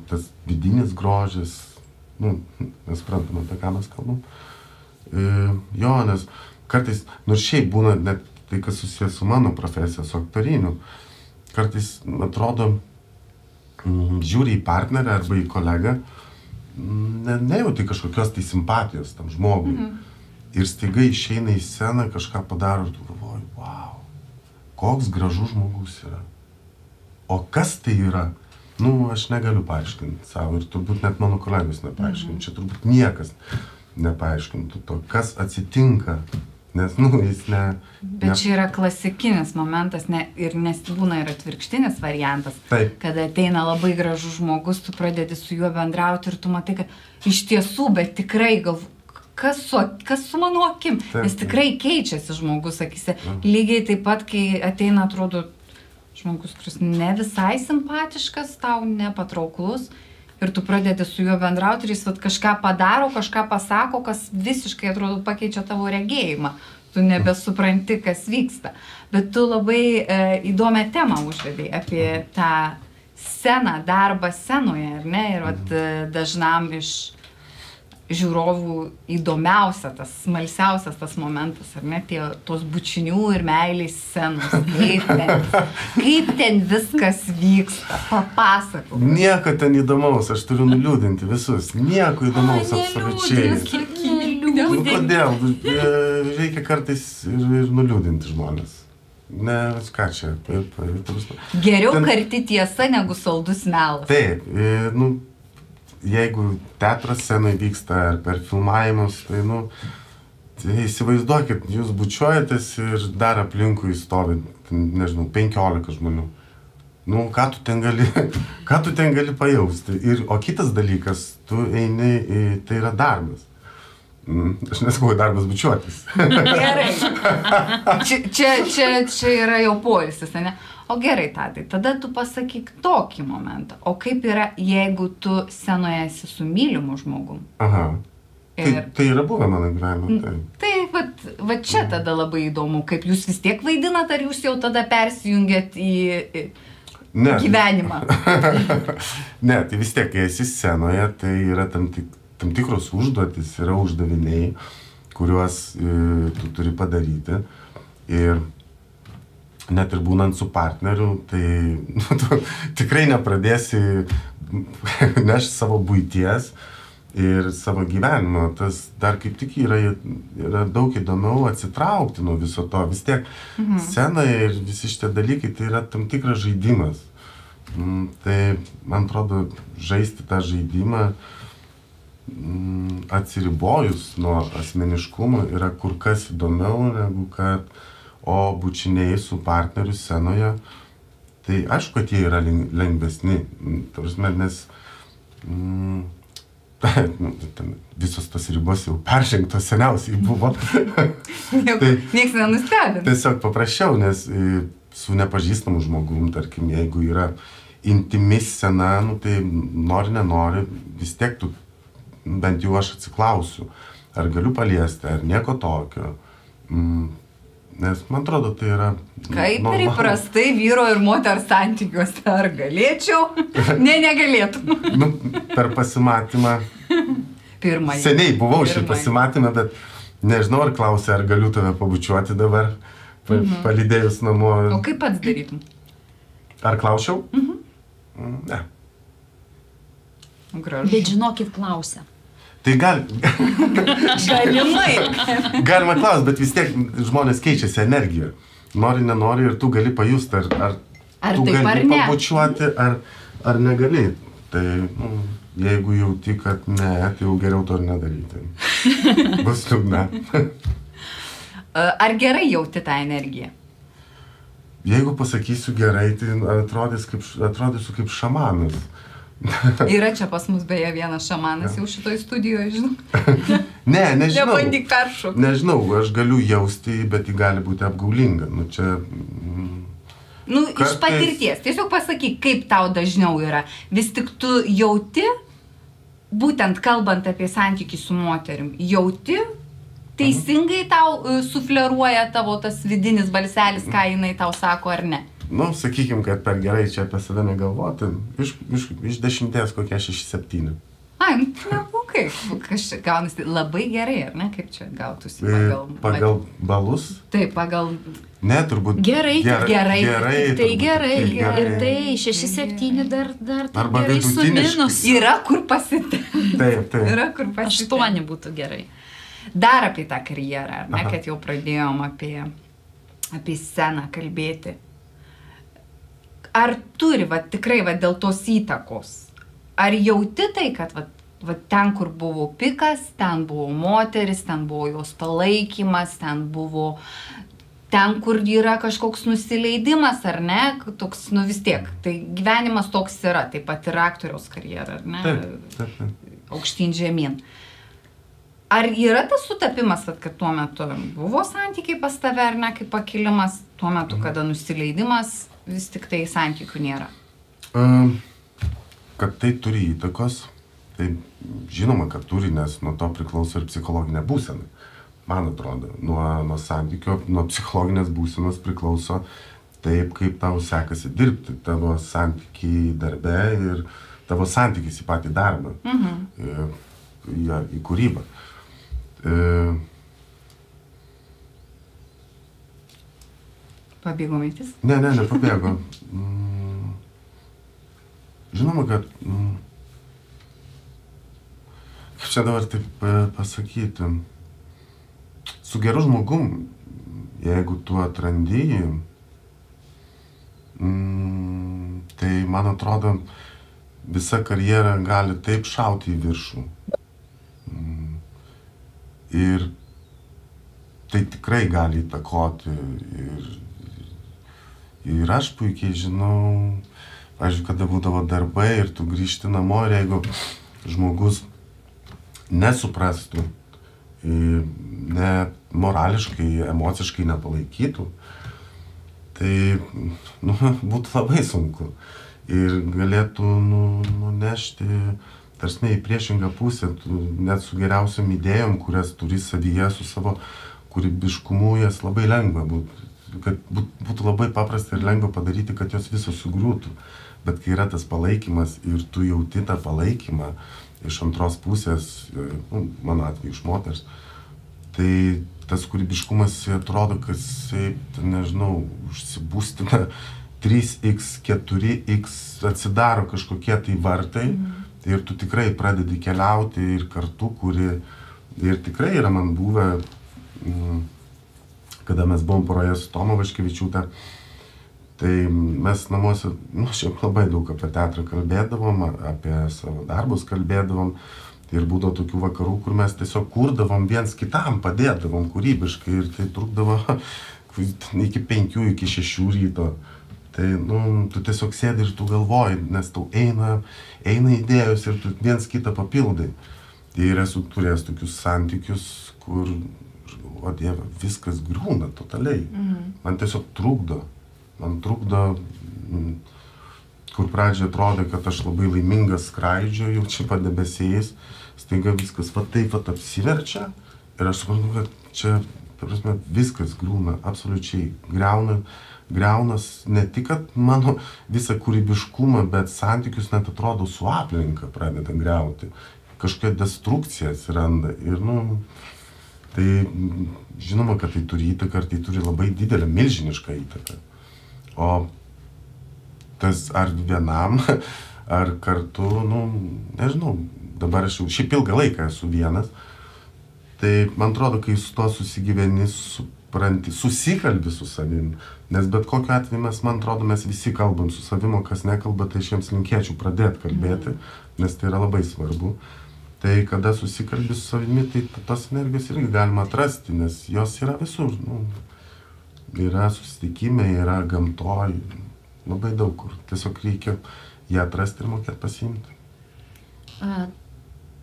B: tas vidinis grožis, nesuprantam, apie ką mes kalbam. Jo, nes kartais, nors šiaip būna net tai, kas susijęs su mano profesija, su aktoriniu, kartais atrodo, žiūri į partnerę arba į kolegą, nejauti kažkokios tai simpatijos tam žmogui. Ir staiga išeina į sceną, kažką padaro ir tu galvoji, wow, koks gražus žmogus yra. O kas tai yra? Aš negaliu paaiškinti savo ir turbūt net mano kolegos nepaaiškinti. Čia turbūt niekas nepaaiškintų to, kas atsitinka. Nes, jis ne...
C: Bet čia yra klasikinis momentas, ir nes būna ir atvirkštinis variantas.
B: Taip.
C: Kada ateina labai gražus žmogus, tu pradedi su juo bendrauti ir tu matai, kad iš tiesų, bet tikrai kas su mano akim?
B: Taip.
C: Nes tikrai keičiasi žmogus, sakysi. Lygiai taip pat, kai ateina, atrodo, žmogus, kuris ne visai simpatiškas, tau nepatrauklus, ir tu pradedi su juo bendrauti ir jis kažką padaro, kažką pasako, kas visiškai, atrodo, pakeičia tavo regėjimą. Tu nebesupranti, kas vyksta. Bet tu labai įdomią temą užvedai apie tą sceną, darbą scenoje, ar ne? Ir dažnam iš žiūrovų įdomiausia, tas smalsiausias tas momentas, ar ne? Tos bučinių ir meilės scenos. Kaip ten viskas vyksta? Papasakok.
B: Nieko ten įdomaus, aš turiu nuliūdinti visus. Nieko įdomaus absoliučiai. Kodėl? Reikia kartais ir nuliūdinti žmonės. Ne, ką čia?
C: Geriau karti tiesa negu saldus melas.
B: Taip, jeigu teatro scenai vyksta ar per filmavimus, tai įsivaizduokit, jūs bučiuojatės ir dar aplinkui stovi, nežinau, 15 žmonių. Ką tu ten gali pajausti? O kitas dalykas, tu eini, tai yra darbas. Aš nesakau, darbas bučiuotis.
C: Gerai. Čia yra jau poilsis, ne? O gerai, Tadai, tada tu pasakyk tokį momentą. O kaip yra, jeigu tu scenoje esi su mylimu žmogum?
B: Aha. Tai yra buvę mano gyvenime.
C: Tai va čia tada labai įdomu, kaip jūs vis tiek vaidinat, ar jūs jau tada persijungiat į gyvenimą?
B: Ne, tai vis tiek, kai esi scenoje, tai yra tam tikros užduotis, yra uždaviniai, kuriuos tu turi padaryti. Ir net ir būnant su partneriu, tai tu tikrai nepradėsi nešti savo buities ir savo gyvenimo. Tas dar kaip tik yra daug įdomiau atsitraukti nuo viso to. Vis tiek scena ir visi šitie dalykai, tai yra tam tikras žaidimas. Tai, man atrodo, žaisti tą žaidimą atsiribojus nuo asmeniškumo yra kur kas įdomiau negu kad bučiniai su partneriu scenoje, tai aišku, kad jie yra lengvesni. Nes visos tos ribos jau peržengtos seniausiai buvo.
C: Niekas nenustebina.
B: Tiesiog paprasčiau, nes su nepažįstamu žmogum, tarkim, jeigu yra intimi scena, tai nori, nenori, vis tiek tu, bent jau aš atsiklausiu, ar galiu paliesti, ar nieko tokio. Nes, man atrodo, tai yra...
C: Kaip ir įprastai vyro ir moters santykiuose, ar galėčiau? Ne, negalėtum.
B: Per pasimatymą...
C: Pirmąjį.
B: Seniai buvau šį pasimatymą, bet nežinau, ar klausė, ar galiu tave pabučiuoti dabar, palydėjus namo.
C: O kaip pats darytum?
B: Ar klausiau? Ne.
C: Gražu.
D: Bet žinokit, klausia.
B: Tai
C: Galimai.
B: Galima klausti, bet vis tiek žmonės keičiasi energiją. Nori, nenori ir tu gali pajusti, ar tu gali pabučiuoti, ar negali. Tai jeigu jauti, kad ne, tai jau geriau to ir nedaryti. Bus liūdna.
C: Ar gerai jauti tą energiją?
B: Jeigu pasakysiu gerai, tai atrodysiu kaip šamanas.
C: Yra čia pas mus beje vienas šamanas jau šitoj studijoje, žinau.
B: Nežinau.
C: Nebandyk peršokti.
B: Nežinau, aš galiu jausti, bet ji gali būti apgaulinga. Čia
C: Nu, iš patirties. Tiesiog pasakyk, kaip tau dažniau yra. Vis tik tu jauti, būtent kalbant apie santykį su moterim, jauti, teisingai tau sufleruoja tavo tas vidinis balselis, ką jinai tau sako ar ne?
B: Nu, sakykim, kad per gerai čia apie save negalvoti. Iš 10 kokie 6-7.
C: Ai, neblogai. Kažkaip gaunasi labai gerai, ar ne? Kaip čia gautųsi
B: pagal balus?
C: Taip, pagal...
B: Ne, turbūt...
D: Gerai. Tai gerai. Ir tai 6-7 dar
B: arba
D: gerai su minus.
C: Yra kur pasitempti.
B: Taip.
C: Yra kur pasitempti.
D: 8 būtų gerai.
C: Dar apie tą karjerą, ar ne, kad jau pradėjom apie sceną kalbėti. Ar turi, tikrai, dėl tos įtakos? Ar jauti tai, kad ten, kur buvo pikas, ten buvo moteris, ten buvo jos palaikymas, ten, kur yra kažkoks nusileidimas, ar ne? Toks, vis tiek. Tai gyvenimas toks yra, taip pat ir aktoriaus karjera, ar ne?
B: Taip.
C: Aukštyn žemyn. Ar yra tas sutapimas, kad tuo metu buvo santykiai pas tave, ar ne, kaip pakilimas, tuo metu, kada nusileidimas, vis tik tai santykių nėra?
B: Kad tai turi įtakos, tai žinoma, kad turi, nes nuo to priklauso ir psichologinė būsena. Man atrodo, nuo santykio, nuo psichologinės būsenos priklauso taip, kaip tau sekasi dirbti, tavo santykiai darbe ir tavo santykis į patį darbą, į kūrybą.
C: Pabėgo mintis?
B: Ne, nepabėgo. Žinoma, kad, kaip čia dabar taip pasakyti, su geru žmogum, jeigu tu atrandi jį, tai, man atrodo, visa karjera gali taip šauti į viršų. Ir tai tikrai gali įtakoti. Ir aš puikiai žinau, pavyzdžiui, kada būdavo darbai ir tu grįžti namo, ir jeigu žmogus nesuprastų, ne morališkai, emociškai nepalaikytų, tai būtų labai sunku. Ir galėtų nunešti tarsi į priešingą pusę, net su geriausiom idėjom, kurias turi savyje, su savo kūrybiškumu, jas labai lengva būtų. Kad būtų labai paprasta ir lengva padaryti, kad jos visos sugriūtų. Bet kai yra tas palaikymas ir tu jauti tą palaikymą iš antros pusės, mano atveju iš moters, tai tas kūrybiškumas atrodo, kad jisai, nežinau, užsibūstina 3x, 4x, atsidaro kažkokie tai vartai ir tu tikrai pradedi keliauti ir kartu, ir tikrai yra man buvę, kada mes buvom poroje su Toma Vaškevičiūte, tai mes namuose, šiaip labai daug apie teatrą kalbėdavom, apie savo darbus kalbėdavom, ir būdavo tokių vakarų, kur mes tiesiog kurdavom viens kitam, padėdavom kūrybiškai, ir tai trukdavo iki 5, iki 6 ryto. Tai, tu tiesiog sėdi ir tu galvoji, nes tau eina idėjos ir tu viens kitą papildai. Ir esu turėjęs tokius santykius, kur, o Dieve, viskas griūna totaliai. Man tiesiog trukdo. Man trukdo, kur pradžioje atrodė, kad aš labai laimingas skraidžioju, čia padebesiais, staiga viskas taip apsiverčia ir aš suprantu, kad čia, prasme, viskas griūna, absoliučiai griaunas ne tik, kad mano visą kūrybiškumą, bet santykius net atrodo su aplinka pradeda griauti. Kažkokia destrukcija atsiranda ir, tai žinoma, kad tai turi įtaką, ir tai turi labai didelę, milžinišką įtaką. O tas ar vienam, ar kartu, nežinau, dabar aš jau šiaip ilgą laiką esu vienas, tai man atrodo, kai su to susigyveni, supranti, susikalbi su savim, nes bet kokiu atveju man atrodo, mes visi kalbam su savim, o kas nekalba, tai aš jiems linkėčiau pradėti kalbėti, nes tai yra labai svarbu. Tai kada susikalbi su savimi, tai tos energijos irgi galima atrasti, nes jos yra visur. Yra susitikime, yra gamtoj, labai daug kur. Tiesiog reikia ją atrasti ir mokėti pasiimti.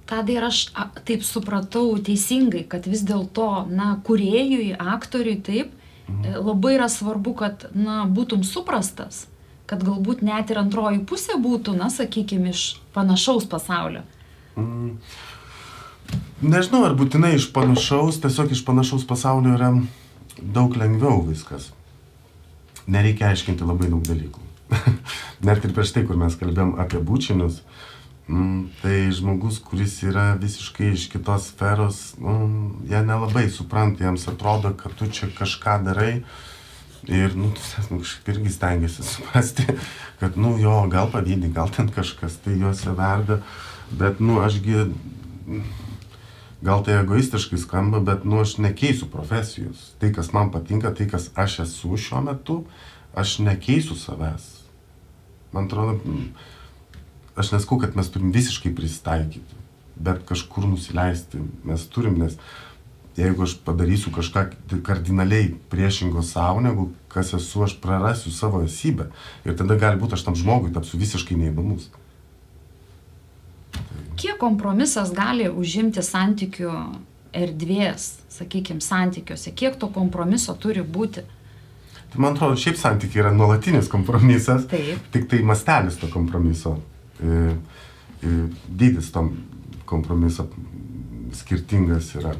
D: Tadai, ir aš taip supratau teisingai, kad vis dėlto, kūrėjui, aktoriui, taip, labai yra svarbu, kad, būtum suprastas, kad galbūt net ir antroji pusė būtų, sakykime, iš panašaus pasaulio.
B: Nežinau, ar būtinai iš panašaus, tiesiog iš panašaus pasaulio yra daug lengviau viskas. Nereikia aiškinti labai daug dalykų. Net ir prieš tai, kur mes kalbėjom apie bučinius, tai žmogus, kuris yra visiškai iš kitos sferos, jie nelabai supranta, jiems atrodo, kad tu čia kažką darai ir, kažkaip irgi stengiasi suprasti, kad, jo, gal pavydi, gal ten kažkas, tai juose verda, bet, ašgi, gal tai egoistiškai skamba, bet, aš nekeisiu profesijos. Tai, kas man patinka, tai, kas aš esu šiuo metu, aš nekeisiu savęs. Man atrodo, aš neskau, kad mes turim visiškai prisitaikyti, bet kažkur nusileisti mes turim, nes jeigu aš padarysiu kažką kardinaliai priešingo savo, negu kas esu, aš prarasiu savo esybę. Ir tada gali būti, aš tam žmogui tapsiu visiškai neįdomus.
D: Kiek kompromisas gali užimti santykių erdvės, sakykime, santykiuose? Kiek to kompromiso turi būti?
B: Tai man atrodo, šiaip santykiai yra nuolatinis kompromisas,
D: Taip.
B: Tik tai mastelis to kompromiso, dydis to kompromiso skirtingas yra.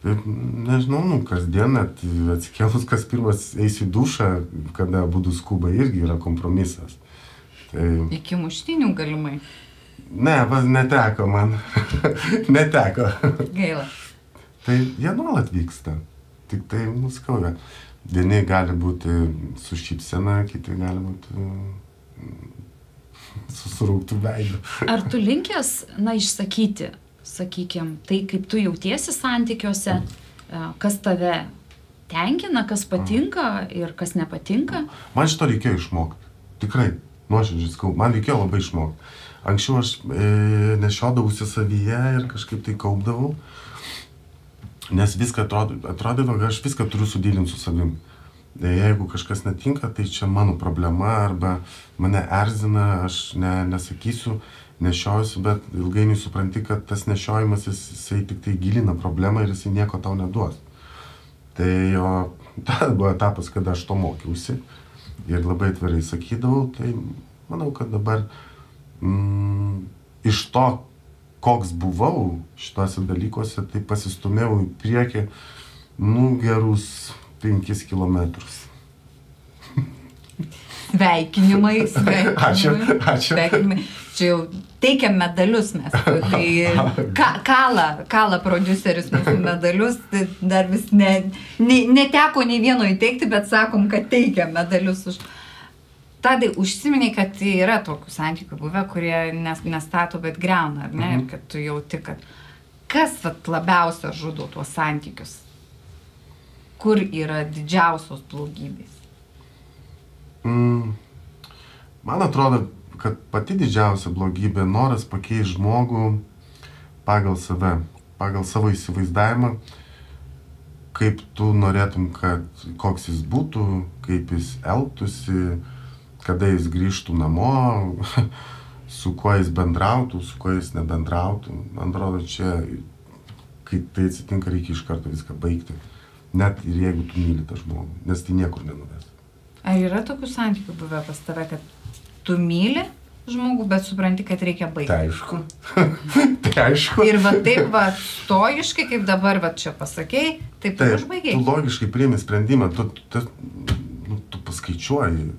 B: Nežinau, kasdien atsikėlus, kas pirmas eis į dušą, kada abudu skuba, irgi yra kompromisas. Tai...
C: Iki muštinių galimai.
B: Ne, neteko man. Neteko.
C: Gaila.
B: Tai jie nuolat vyksta. Tik tai skauda. Vieni gali būti su šypsena, kiti gali būti su surauktu veidu.
D: Ar tu linkęs, išsakyti, sakykime, tai kaip tu jautiesi santykiuose, kas tave tenkina, kas patinka ir kas nepatinka?
B: Man šito reikėjo išmokti. Tikrai, nuoširdžiai sakau, man reikėjo labai išmokti. Anksčiau aš nešiodavausi savyje ir kažkaip tai kaupdavau. Nes viską atrodydavo, kad aš viską turiu sudylinti su savim. Jeigu kažkas netinka, tai čia mano problema arba mane erzina, aš nesakysiu, nešiojusi, bet ilgainiui supranti, kad tas nešiojimas jisai tik tai gilina problemą ir jisai nieko tau neduos. Tai ta buvo etapas, kada aš to mokiausi ir labai atvirai sakydavau, tai manau, kad dabar iš to, koks buvau šituose dalykuose, tai pasistumėjau į priekį, gerus 5 kilometrus.
C: Sveikinimai.
B: Ačiū.
C: Sveikinimai. Čia jau teikiam medalius mes. Tai Kala prodiuseris mūsų medalius, tai dar vis neteko nei vieno įteikti, bet sakom, kad teikiam medalius už... Tadai, užsiminiai, kad yra tokių santykių buvę, kurie nestato, bet greuna, ar ne? Ir kad tu jauti, kad kas labiausia žudo tuos santykius? Kur yra didžiausios blogybės?
B: Man atrodo, kad pati didžiausia blogybė noras pakeisti žmogų pagal save, pagal savo įsivaizdavimą, kaip tu norėtum, kad koks jis būtų, kaip jis elgtųsi, kada jis grįžtų namo, su kuo jis bendrautų, su kuo jis nebendrautų. Man atrodo, čia, kai tai atsitinka, reikia iš karto viską baigti. Net ir jeigu tu myli tą žmogų, nes tai niekur nenuves.
C: Ar yra tokių santykių buvę pas tave, kad tu myli žmogų, bet supranti, kad reikia baigti?
B: Tai aišku. Tai aišku.
C: Ir taip stojiškai, kaip dabar čia pasakei, taip tu užbaigiai.
B: Tu logiškai priimi sprendimą, tu paskaičiuoji.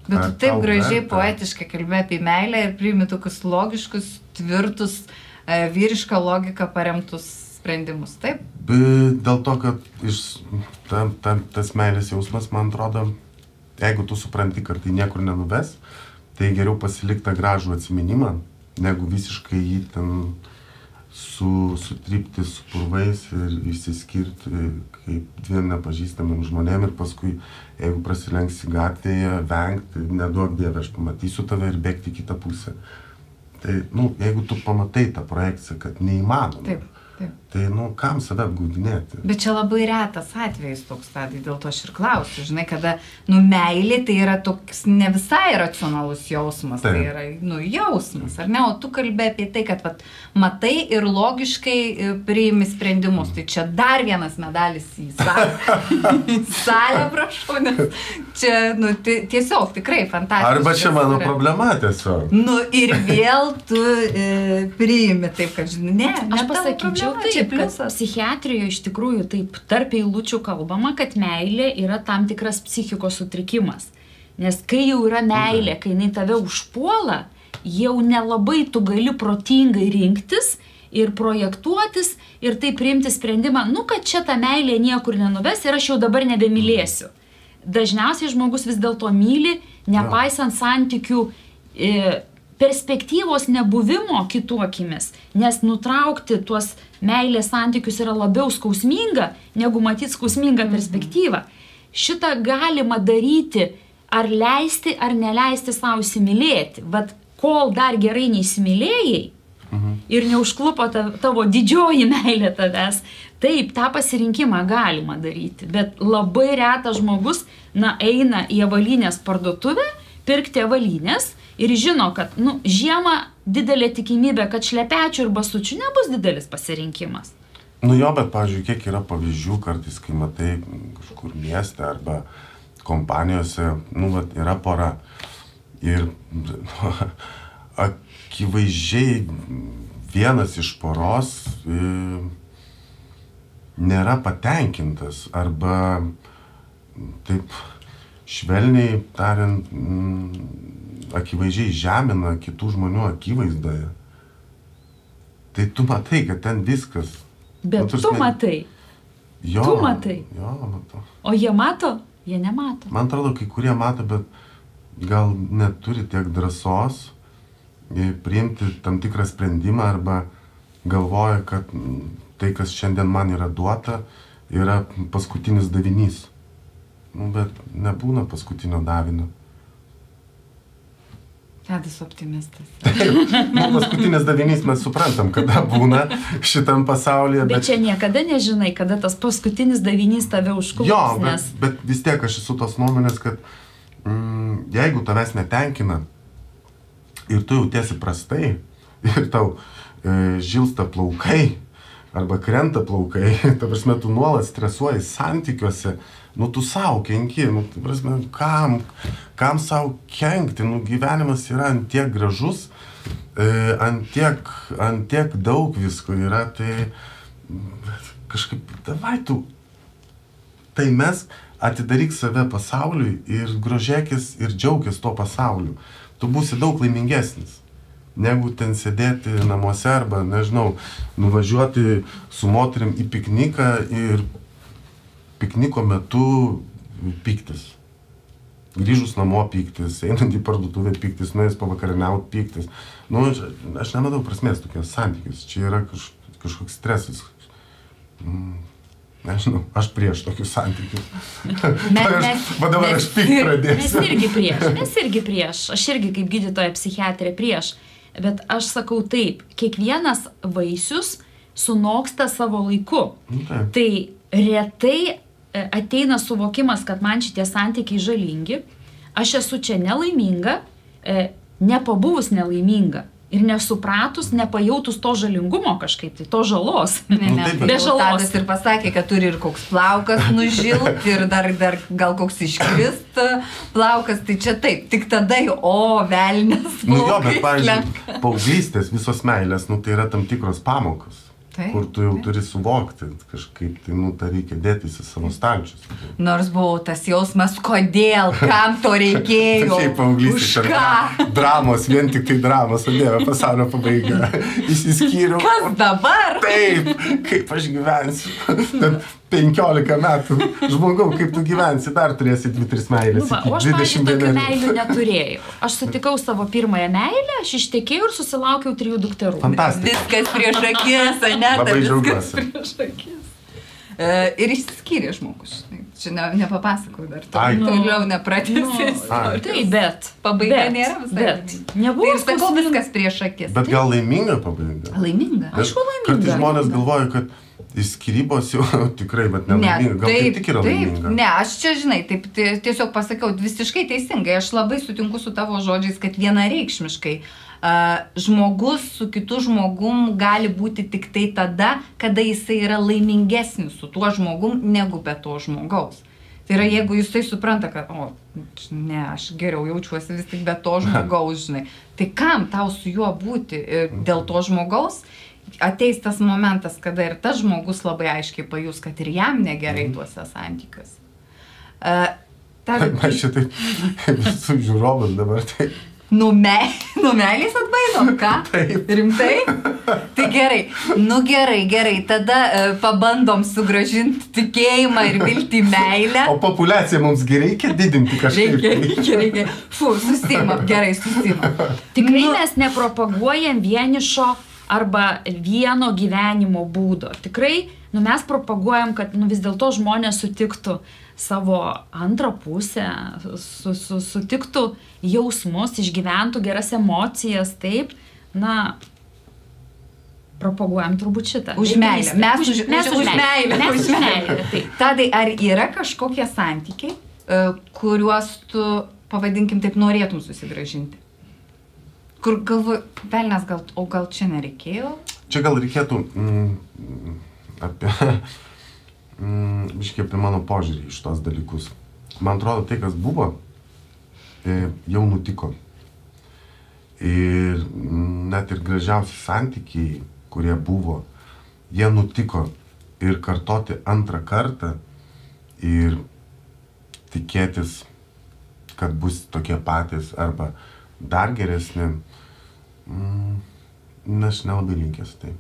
C: Bet tu taip gražiai, poetiškai kalbė apie meilę ir priimi tokius logiškus, tvirtus, vyrišką logiką paremtus sprendimus, taip?
B: Dėl to, kad tas meilės jausmas, man atrodo, jeigu tu supranti, kad tai niekur nenuves, tai geriau pasilikti tą gražų atsiminimą, negu visiškai jį ten sutrypti su purvais ir išsiskirti kaip dviem nepažįstamiem žmonėm ir paskui, jeigu prasilenksi gatvėje, vengti, neduok Dieve, aš pamatysiu tave ir bėgti kitą pusę. Tai, jeigu tu pamatai tą projekciją, kad neįmanoma,
C: taip.
B: Tai, kam save apgaudinėti?
C: Bet čia labai retas atvejis toks, Tadai, dėl to aš ir klausiu. Žinai, kada, meilė tai yra toks ne visai racionalus jausmas, tai yra, jausmas, ar ne? O tu kalbė apie tai, kad matai ir logiškai priimi sprendimus. Tai čia dar vienas medalis į salę, prašau, nes čia, tiesiog tikrai fantastiškas.
B: Arba čia mano problema tiesiog.
C: Ir vėl tu priimi taip, kad, ne,
D: aš pasakyčiau taip, kad psichiatrijoje iš tikrųjų taip tarp eilučių kalbama, kad meilė yra tam tikras psichikos sutrikimas. Nes kai jau yra meilė, kai jinai tave užpuola, jau nelabai tu gali protingai rinktis ir projektuotis ir taip priimti sprendimą, kad čia ta meilė niekur nenuves ir aš jau dabar nebemylėsiu. Dažniausiai žmogus vis dėlto myli, nepaisant santykių perspektyvos nebuvimo kitų akimis, nes nutraukti tuos meilės santykius yra labiau skausminga, negu matyti skausmingą perspektyvą. Šitą galima daryti, ar leisti, ar neleisti savo įsimylėti. Vat kol dar gerai neįsimylėjai ir neužklupo tavo didžioji meilė tavęs, taip, tą pasirinkimą galima daryti. Bet labai retas žmogus, eina į avalynės parduotuvę, pirkti avalynės, ir žino, kad žiemą didelė tikimybė, kad šlepečių ir basučių nebus didelis pasirinkimas.
B: Bet, pavyzdžiui, kiek yra pavyzdžių kartais, kai matai kažkur mieste arba kompanijose, yra pora ir akivaizdžiai vienas iš poros nėra patenkintas arba taip švelniai tariant akivaizdžiai žemina kitų žmonių akivaizdoje. Tai tu matai, kad ten viskas.
D: Bet tu matai.
B: Jo.
D: Tu matai.
B: Jo, matau.
D: O jie mato? Jie nemato.
B: Man atrodo, kai kurie mato, bet gal neturi tiek drąsos priimti tam tikrą sprendimą arba galvoja, kad tai, kas šiandien man yra duota, yra paskutinis davinys. Bet nebūna paskutinio davinio.
C: Tadas optimistas.
B: Paskutinis davinys mes suprantam, kada būna šitam pasaulyje.
D: Bet čia niekada nežinai, kada tas paskutinis davinys tave užklups.
B: Jo, bet vis tiek aš esu tos nuomonės, kad jeigu tavęs netenkina ir tu jautiesi prastai ir tau žilsta plaukai arba krenta plaukai, ta prasme, tu nuolat stresuoji santykiuose, tu savo kenki, ta prasme, kam savo kenkti, gyvenimas yra ant tiek gražus, ant tiek daug visko yra, tai kažkaip, davai tu, tai mes atidaryk save pasauliui ir grožėkis ir džiaugis to pasauliu. Tu būsi daug laimingesnis, negu ten sėdėti namuose arba, nežinau, nuvažiuoti su moterim į pikniką ir pikniko metu pyktis. Grįžus namo pyktis, einant į parduotuvę pyktis, nuėjus pavakarieniaut pyktis. Aš nematau prasmės tokios santykius. Čia yra kažkoks stresas. Nežinau, aš prieš tokius santykius. Dabar aš pykt pradėsiu.
D: Mes irgi prieš. Aš irgi kaip gydytoja psichiatrė prieš. Bet aš sakau taip, kiekvienas vaisius sunoksta savo laiku. Tai retai ateina suvokimas, kad man šitie santykiai žalingi, aš esu čia nelaiminga, nepabuvus nelaiminga ir nesupratus, nepajautus to žalingumo kažkaip, tai to žalos.
C: Be žalos. Tadas ir pasakė, kad turi ir koks plaukas nužilt ir dar gal koks iškrist plaukas, tai čia taip, tik tada jau, velnias plaukai.
B: Bet, pavyzdžiui, paauglystės visos meilės, tai yra tam tikros pamokos. Kur tu jau turi suvokti kažkaip, tai tą reikia dėtis į savo stalčius.
C: Nors buvo tas jausmas, kodėl, kam to reikėjo, už ką.
B: Dramos, vien tik tai dramos, o Dieve, pasaulio pabaiga. Įsiskyriau.
C: Kas dabar?
B: Taip, kaip aš gyvensiu. 15 metų. Žmogau, kaip tu gyvensi, dar turėsi 2-3 meilės.
D: O aš, pavyzdžiui, tokių meilių neturėjau. Aš sutikau savo pirmąją meilę, aš ištekėjau ir susilaukiau 3 dukterų.
B: Fantastika.
C: Viskas prieš akis, ane?
B: Labai džiaugiuosi.
C: Prieš akis. Ir išsiskyrė žmogus. Čia nepapasakau dar. Toliau nepratęsiu.
D: Tai bet.
C: Pabaiga nėra visai.
D: Bet. Nebuvo.
C: Ir sakau viskas prieš akis.
B: Bet gal laiminga pabaiga?
C: Laiminga.
D: Aišku, laiminga.
B: Kartais žmonės galvoja, kad skyrybos jau tikrai, bet nelaiminga. Gal kaip tik yra laiminga?
C: Ne, aš čia, žinai, taip tiesiog pasakiau visiškai teisingai. Aš labai sutinku su tavo žodžiais, kad vienareikšmiškai žmogus su kitu žmogum gali būti tik tai tada, kada jisai yra laimingesnis su tuo žmogum negu be to žmogaus. Tai yra, jeigu jisai supranta, kad, ne, aš geriau jaučiuosi vis tik be to žmogaus, žinai. Tai kam tau su juo būti dėl to žmogaus? Ateis tas momentas, kada ir tas žmogus labai aiškiai pajus, kad ir jam negerai tuose santykiuose.
B: Aš čia taip visų žiūrovas dabar tai...
C: Meilės atbaidom, ką?
B: Taip.
C: Rimtai? Tai gerai. Gerai. Tada pabandom sugrąžinti tikėjimą ir viltį meilę.
B: O populiaciją mums reikia didinti kažkaip.
C: Reikia. Susimam, gerai, susimam.
D: Tikrai mes nepropaguojam vienišo arba vieno gyvenimo būdo. Tikrai, mes propaguojam, kad vis dėlto žmonės sutiktų savo antrą pusę, sutiktų jausmus, išgyventų geras emocijas, taip, propaguojam turbūt šitą.
C: Už meilę. Mes už meilę. Tadai, ar yra kažkokie santykiai, kuriuos tu, pavadinkim taip, norėtum susigrąžinti? Kur galvoju, velnės, gal čia nereikėjo?
B: Čia gal reikėtų apie mano požiūrį iš tos dalykus. Man atrodo, tai, kas buvo, jau nutiko. Ir net ir gražiausi santykiai, kurie buvo, jie nutiko. Ir kartoti antrą kartą ir tikėtis, kad bus tokie patys arba dar geresni, aš nelabai linkęs tai.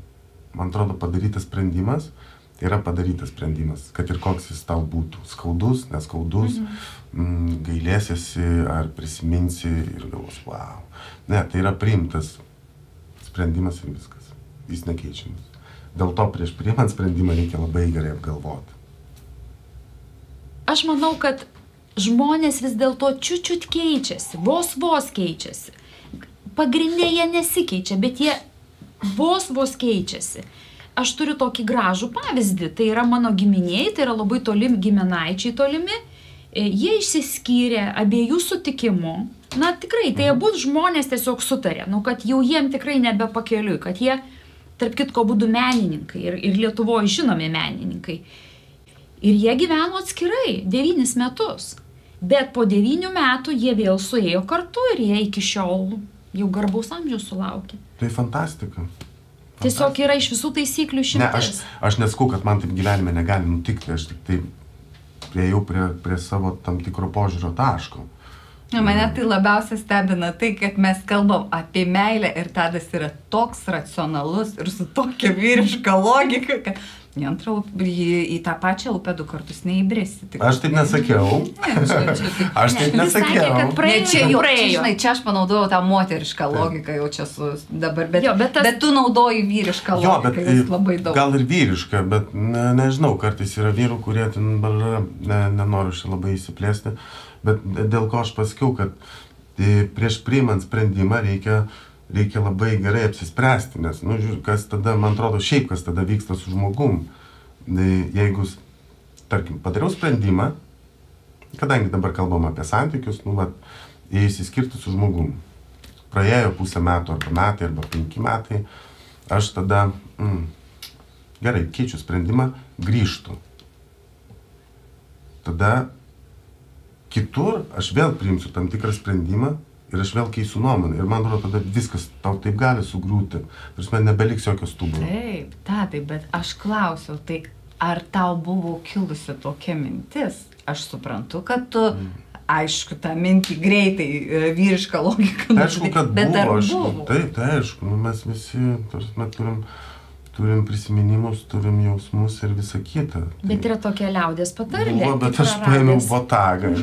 B: Man atrodo, padarytas sprendimas yra padarytas sprendimas, kad ir koks jis tau būtų. Skaudus, neskaudus, gailėsiesi ar prisiminsi ir galvos, wow. Ne, tai yra priimtas sprendimas ir viskas. Jis nekeičiamas. Dėl to prieš priimant sprendimą reikia labai gerai apgalvoti.
D: Aš manau, kad žmonės vis dėlto čiut keičiasi, vos keičiasi. Pagrindė jie nesikeičia, bet jie vos keičiasi. Aš turiu tokį gražų pavyzdį, tai yra mano giminiai, tai yra labai tolimi giminaičiai tolimi, jie išsiskyrė abiejų sutikimu, tikrai, tai abu žmonės tiesiog sutarė, kad jau jiem tikrai nebepakeliui, kad jie, tarp kitko, būtų menininkai ir Lietuvoje žinomi menininkai. Ir jie gyveno atskirai 9 metus, bet po 9 metų jie vėl suėjo kartu ir jie iki šiol jau garbaus amžiaus sulaukė.
B: Tai fantastika.
D: Tiesiog yra iš visų taisyklių šimtas.
B: Ne, aš neskau, kad man taip gyvenime negali nutikti, aš tik tai priejau prie savo tam tikro požiūrio taško.
C: Mane tai labiausiai stebina tai, kad mes kalbam apie meilę ir Tadas yra toks racionalus ir su tokia vyriška logika, kad į tą pačią upę 2 kartus neįbrisi.
B: Aš taip nesakiau. Aš taip nesakiau.
D: Kad praėjo.
C: Žinai, čia aš panaudojau tą moterišką logiką jau čia dabar, bet tu naudoji vyrišką logiką, jis labai daug.
B: Gal ir vyrišką, bet nežinau, kartais yra vyrų, kurie nenoriu čia labai įsiplėsti, bet dėl ko aš pasakiau, kad prieš priimant sprendimą reikia labai gerai apsispręsti, nes, žiūrėk, kas tada, man atrodo, šiaip kas tada vyksta su žmogum. Jeigu, tarkim, padariau sprendimą, kadangi dabar kalbam apie santykius, jei išsiskirti su žmogum, praėjo pusę metų, arba metai, arba 5 metai, aš tada, gerai, keičiu sprendimą, grįžtu. Tada kitur aš vėl priimsiu tam tikrą sprendimą, ir aš vėl keisiu nuomonę. Ir man atrodo, tada viskas tau taip gali sugriūti. Ir nebeliks jokio stuburo.
C: Taip, Tadai, bet aš klausiau, tai ar tau buvo kilusi tokia mintis? Aš suprantu, kad tu, aišku, tą mintį greitai vyrišką logiką.
B: Tai aišku, kad
C: bet
B: buvo. Taip, tai aišku. Mes visi turim prisiminimus, turim jausmus ir visą kitą.
D: Bet yra tokia liaudės patarlė.
B: Buvo, bet aš paėmiau botagą.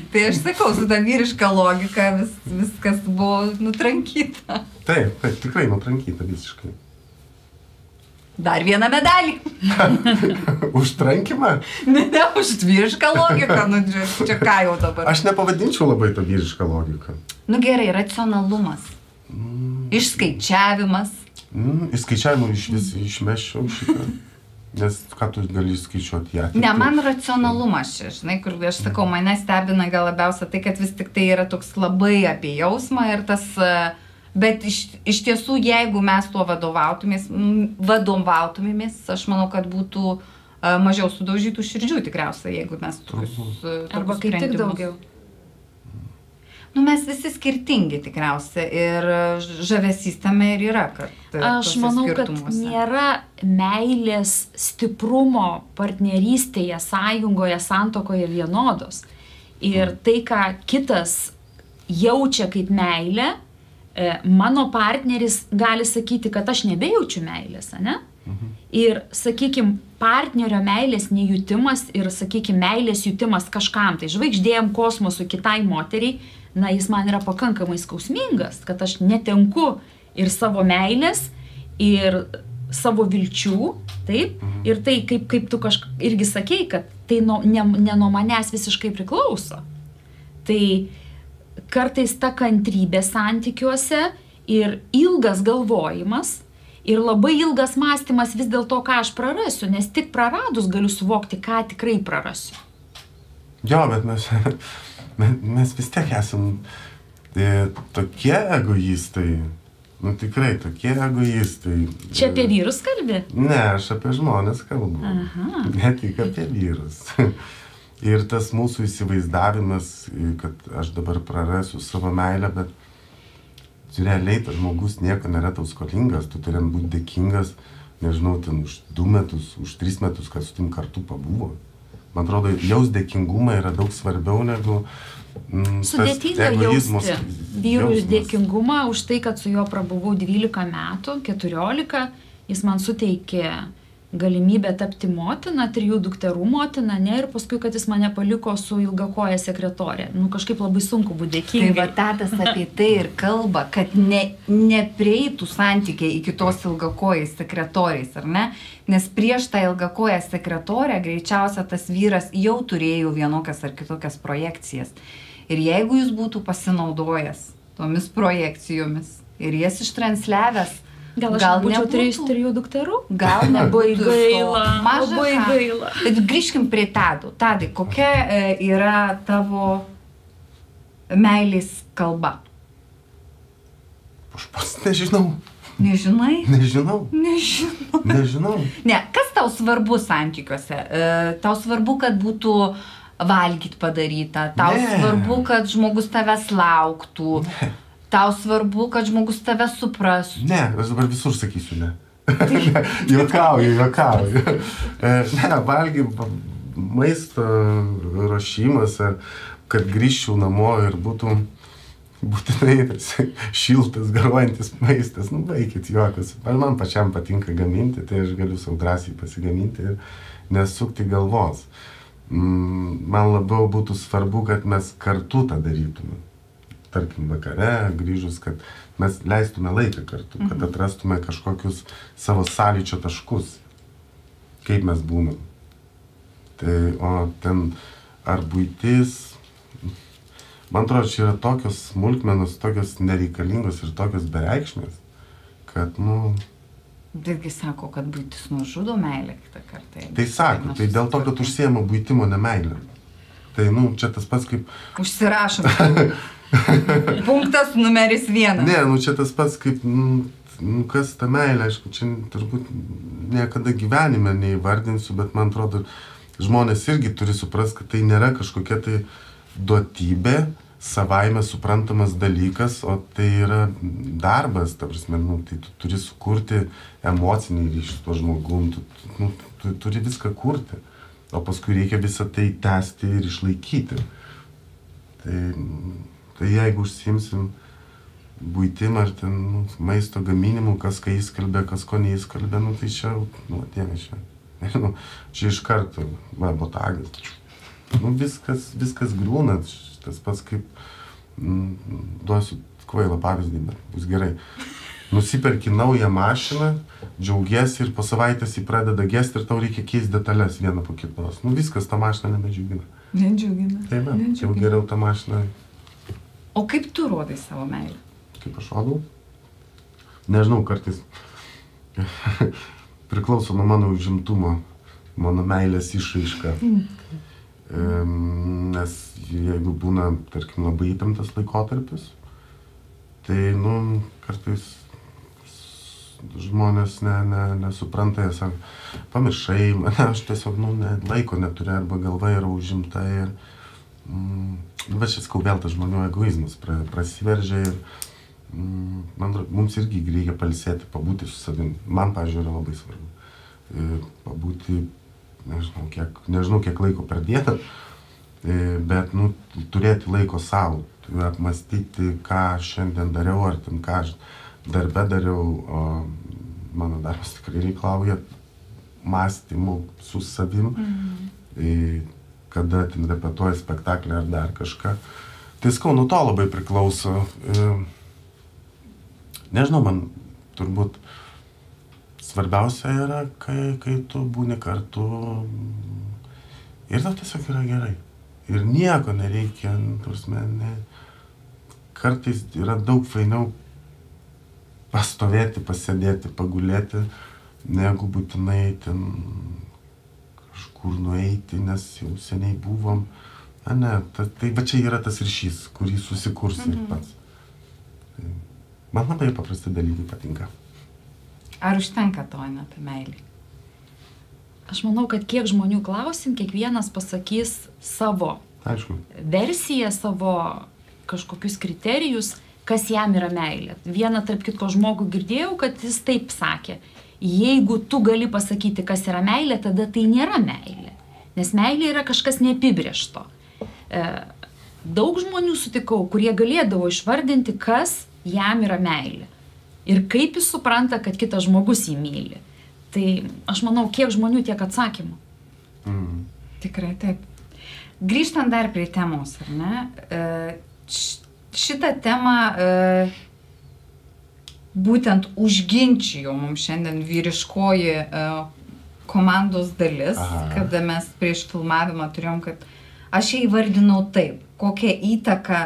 C: Tai aš sakau, su tą vyrišką logiką viskas buvo nutrankyta.
B: Taip, tikrai nutrankyta visiškai.
C: Dar vieną medalį.
B: Už trankimą?
C: Ne, už vyrišką logiką, nu čia ką jau dabar.
B: Aš nepavadinčiau labai tą vyrišką logiką.
C: Nu gerai, racionalumas. Išskaičiavimas.
B: Išskaičiavimų iš vis išmeščiau šitą. Nes ką tu gali skaičiuoti ją?
C: Ne, man racionalumas čia, žinai, kur aš sakau, mane stebina gal labiausia tai, kad vis tik tai yra toks labai apie jausmą ir tas, bet iš tiesų, jeigu mes tuo vadovautumėmės, aš manau, kad būtų mažiau sudaužytų širdžių tikriausiai, jeigu mes tokius
D: arba kaip tik daugiau.
C: Nu, mes visi skirtingi tikriausiai ir žavesys tame ir yra, kad
D: aš manau, kad nėra meilės stiprumo partnerystėje, sąjungoje, santuokoje vienodos. Ir tai, ką kitas jaučia kaip meilę, mano partneris gali sakyti, kad aš nebejaučiu meilės, ne? Ir, sakykime, partnerio meilės nejutimas ir, sakykime, meilės jutimas kažkam, tai žvaigždėjom, kosmosu, kitai moteriai, na, jis man yra pakankamai skausmingas, kad aš netenku ir savo meilės, ir savo vilčių, taip, ir tai, kaip tu irgi sakei, kad tai ne nuo manęs visiškai priklauso. Tai kartais ta kantrybė santykiuose ir ilgas galvojimas, ir labai ilgas mąstymas vis dėl to, ką aš prarasiu, nes tik praradus galiu suvokti, ką tikrai prarasiu.
B: Jo, bet mes vis tiek esam tokie egoistai, nu tikrai tokie egoistai.
D: Čia apie vyrus kalbi?
B: Ne, aš apie žmonės kalbu. Aha. Ne tik apie vyrus. Ir tas mūsų įsivaizdavimas, kad aš dabar prarasiu savo meilę, bet realiai tas žmogus nieko nėra tau skolingas, tu turėtum būti dėkingas, nežinau, ten už 2 metus, už 3 metus, kad su tim kartu pabuvo. Man atrodo, jaus dėkingumą yra daug svarbiau negu
D: sudėtinga jausti vyrui dėkingumą už tai, kad su juo prabuvau 12 metų, 14, jis man suteikė galimybę tapti motina, 3 dukterų motina, ne, ir paskui, kad jis mane paliko su ilgakoja sekretorė. Nu, kažkaip labai sunku būti dėkingai.
C: Tai va, tatas apie tai ir kalba, kad neprieitų santykiai iki tos ilgakojais sekretoriais, ar ne? Nes prieš tą ilgakoją sekretorę greičiausia tas vyras jau turėjo vienokias ar kitokias projekcijas. Ir jeigu jis būtų pasinaudojęs tomis projekcijomis ir jas ištransliavęs,
D: gal būčiau 3 dukterų?
C: Gal nebūtų
D: gaila, labai gaila.
C: Bet grįžkim prie Tado. Tadai, kokia yra tavo meilės kalba?
B: Aš pats nežinau.
C: Nežinai?
B: Nežinau.
C: Ne, kas tau svarbu santykiuose? Tau svarbu, kad būtų valgyt padaryta. Tau svarbu, kad žmogus tavęs lauktų. Tau svarbu, kad žmogus tave suprastų.
B: Ne, aš dabar visur sakysiu ne. Juokauju. Ne, maisto ruošimas, kad grįžčiau namo ir būtų būtinai šiltas, garuojantis maistas. Nu, baikit juokas. Man pačiam patinka gaminti, tai aš galiu savo drąsiai pasigaminti ir nesukti galvos. Man labiau būtų svarbu, kad mes kartu tą darytume. Tarkim, vakare, grįžus, kad mes leistume laiką kartu, kad atrastume kažkokius savo sąlyčio taškus, kaip mes būnam. Tai, o ten ar buitis, man atrodo, čia yra tokios smulkmenos, tokios nereikalingos ir tokios bereikšmės, kad, nu...
C: Betgi sako, kad buitis nužudo meilę kitą kartą.
B: Tai sako, tai dėl to, kad užsiema buitimo ne meilę. Tai, nu, čia tas pats kaip...
C: Užsirašom. Punktas numeris 1.
B: Ne, nu čia tas pats kaip, nu kas ta meilė, aišku, čia turbūt niekada gyvenime neįvardinsiu, bet man atrodo, žmonės irgi turi suprasti, kad tai nėra kažkokia tai duotybė, savaime suprantamas dalykas, o tai yra darbas, ta prasme, nu, tai tu turi sukurti emocinį ryšį su tuo žmogum, tu turi viską kurti, o paskui reikia visą tai tęsti ir išlaikyti. Tai jeigu užsiimsim buitim ar ten maisto gaminimu, kas ką įskalbė, kas ko neįskalbė, nu tai čia, nu atėmė čia, nežinau, čia iš karto, botagas, nu viskas griūna, tas pats kaip, duosiu kvailą pavyzdį, bet bus gerai. nusiperki naują mašiną, džiaugiesi ir po savaitės jį pradeda gesti ir tau reikia keisti detalės vieną po kitos. Nu viskas, ta mašina nebedžiugina.
C: Nedžiugina.
B: Taip, jau geriau tą mašiną.
C: O kaip tu rodai savo meilę?
B: Kaip aš rodau? Nežinau, kartais priklauso nuo mano užimtumo, mano meilės išraiška. Nes jeigu būna, tarkim, labai įtemptas laikotarpis, tai, nu, kartais žmonės nesupranta, jie sako, pamiršai, aš tiesiog, nu, laiko neturiu, arba galva yra užimta ir, bet šis vėl tas žmonių egoizmas prasiveržia ir mums irgi reikia pailsėti, pabūti su savim. Man, pavyzdžiui, yra labai svarbu. Pabūti, nežinau, kiek laiko per dieną, bet, nu, turėti laiko savo, apmąstyti, ką šiandien dariau, ar ten ką aš darbe dariau, o mano darbas tikrai reikalauja mąstymų su savim, kada ten repetuoja spektaklį ar dar kažką. Tai skau, nuo to labai priklauso. Nežinau, man turbūt svarbiausia yra, kai tu būni kartu ir tau tiesiog yra gerai. Ir nieko nereikia, kartais yra daug fainiau pastovėti, pasėdėti, pagulėti, negu būtinai ten kažkur nueiti, nes jau seniai buvom. Tai va čia yra tas ryšys, kurį susikursi pats. Man labai paprasti dalykai patinka.
C: Ar užtenka to, ne, apie meilį?
D: Aš manau, kad kiek žmonių klausim, kiekvienas pasakys savo versiją, savo kažkokius kriterijus, kas jam yra meilė. Vieną tarp kitko žmogų girdėjau, kad jis taip sakė. Jeigu tu gali pasakyti, kas yra meilė, tada tai nėra meilė. Nes meilė yra kažkas neapibrėžto. Daug žmonių sutikau, kurie galėdavo išvardinti, kas jam yra meilė. Ir kaip jis supranta, kad kitas žmogus jį myli. Tai aš manau, kiek žmonių, tiek atsakymų.
C: Tikrai taip. Grįžtant dar prie temos, ar ne? Šitą temą būtent užginčijo mums šiandien vyriškoji komandos dalis, kada mes prieš filmavimą turėjom, kad aš ją įvardinau taip, kokią įtaką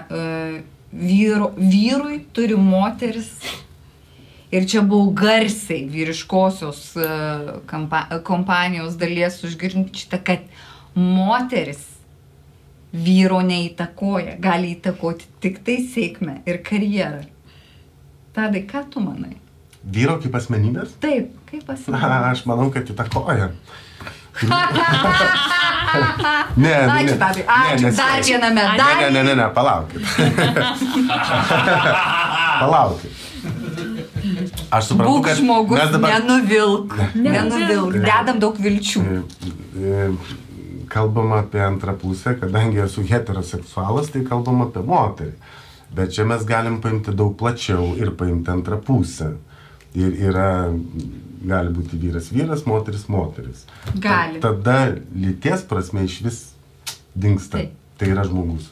C: vyrui turi moteris. Ir čia buvo garsiai vyriškosios kompanijos dalies užginčyta, kad moteris vyro neįtakoja, gali įtakoti tik tai sėkmę ir karjerą. Tadai, ką tu manai?
B: Vyro kaip asmenybės?
C: Taip, kaip asmenybės.
B: Aš manau, kad įtakoja.
C: Ačiū, Tadai, ačiū, dar vieną medalį.
B: Ne, palaukit. Palaukit. Aš suprantu,
C: kad žmogus nenuvilk, dedam daug vilčių.
B: Kalbam apie antrą pusę, kadangi esu heteroseksualas, tai kalbam apie moterį. Bet čia mes galim paimti daug plačiau ir paimti antrą pusę. Ir gali būti vyras, moteris.
C: Gali.
B: Tada lyties prasme iš vis dingsta. Tai yra žmogus.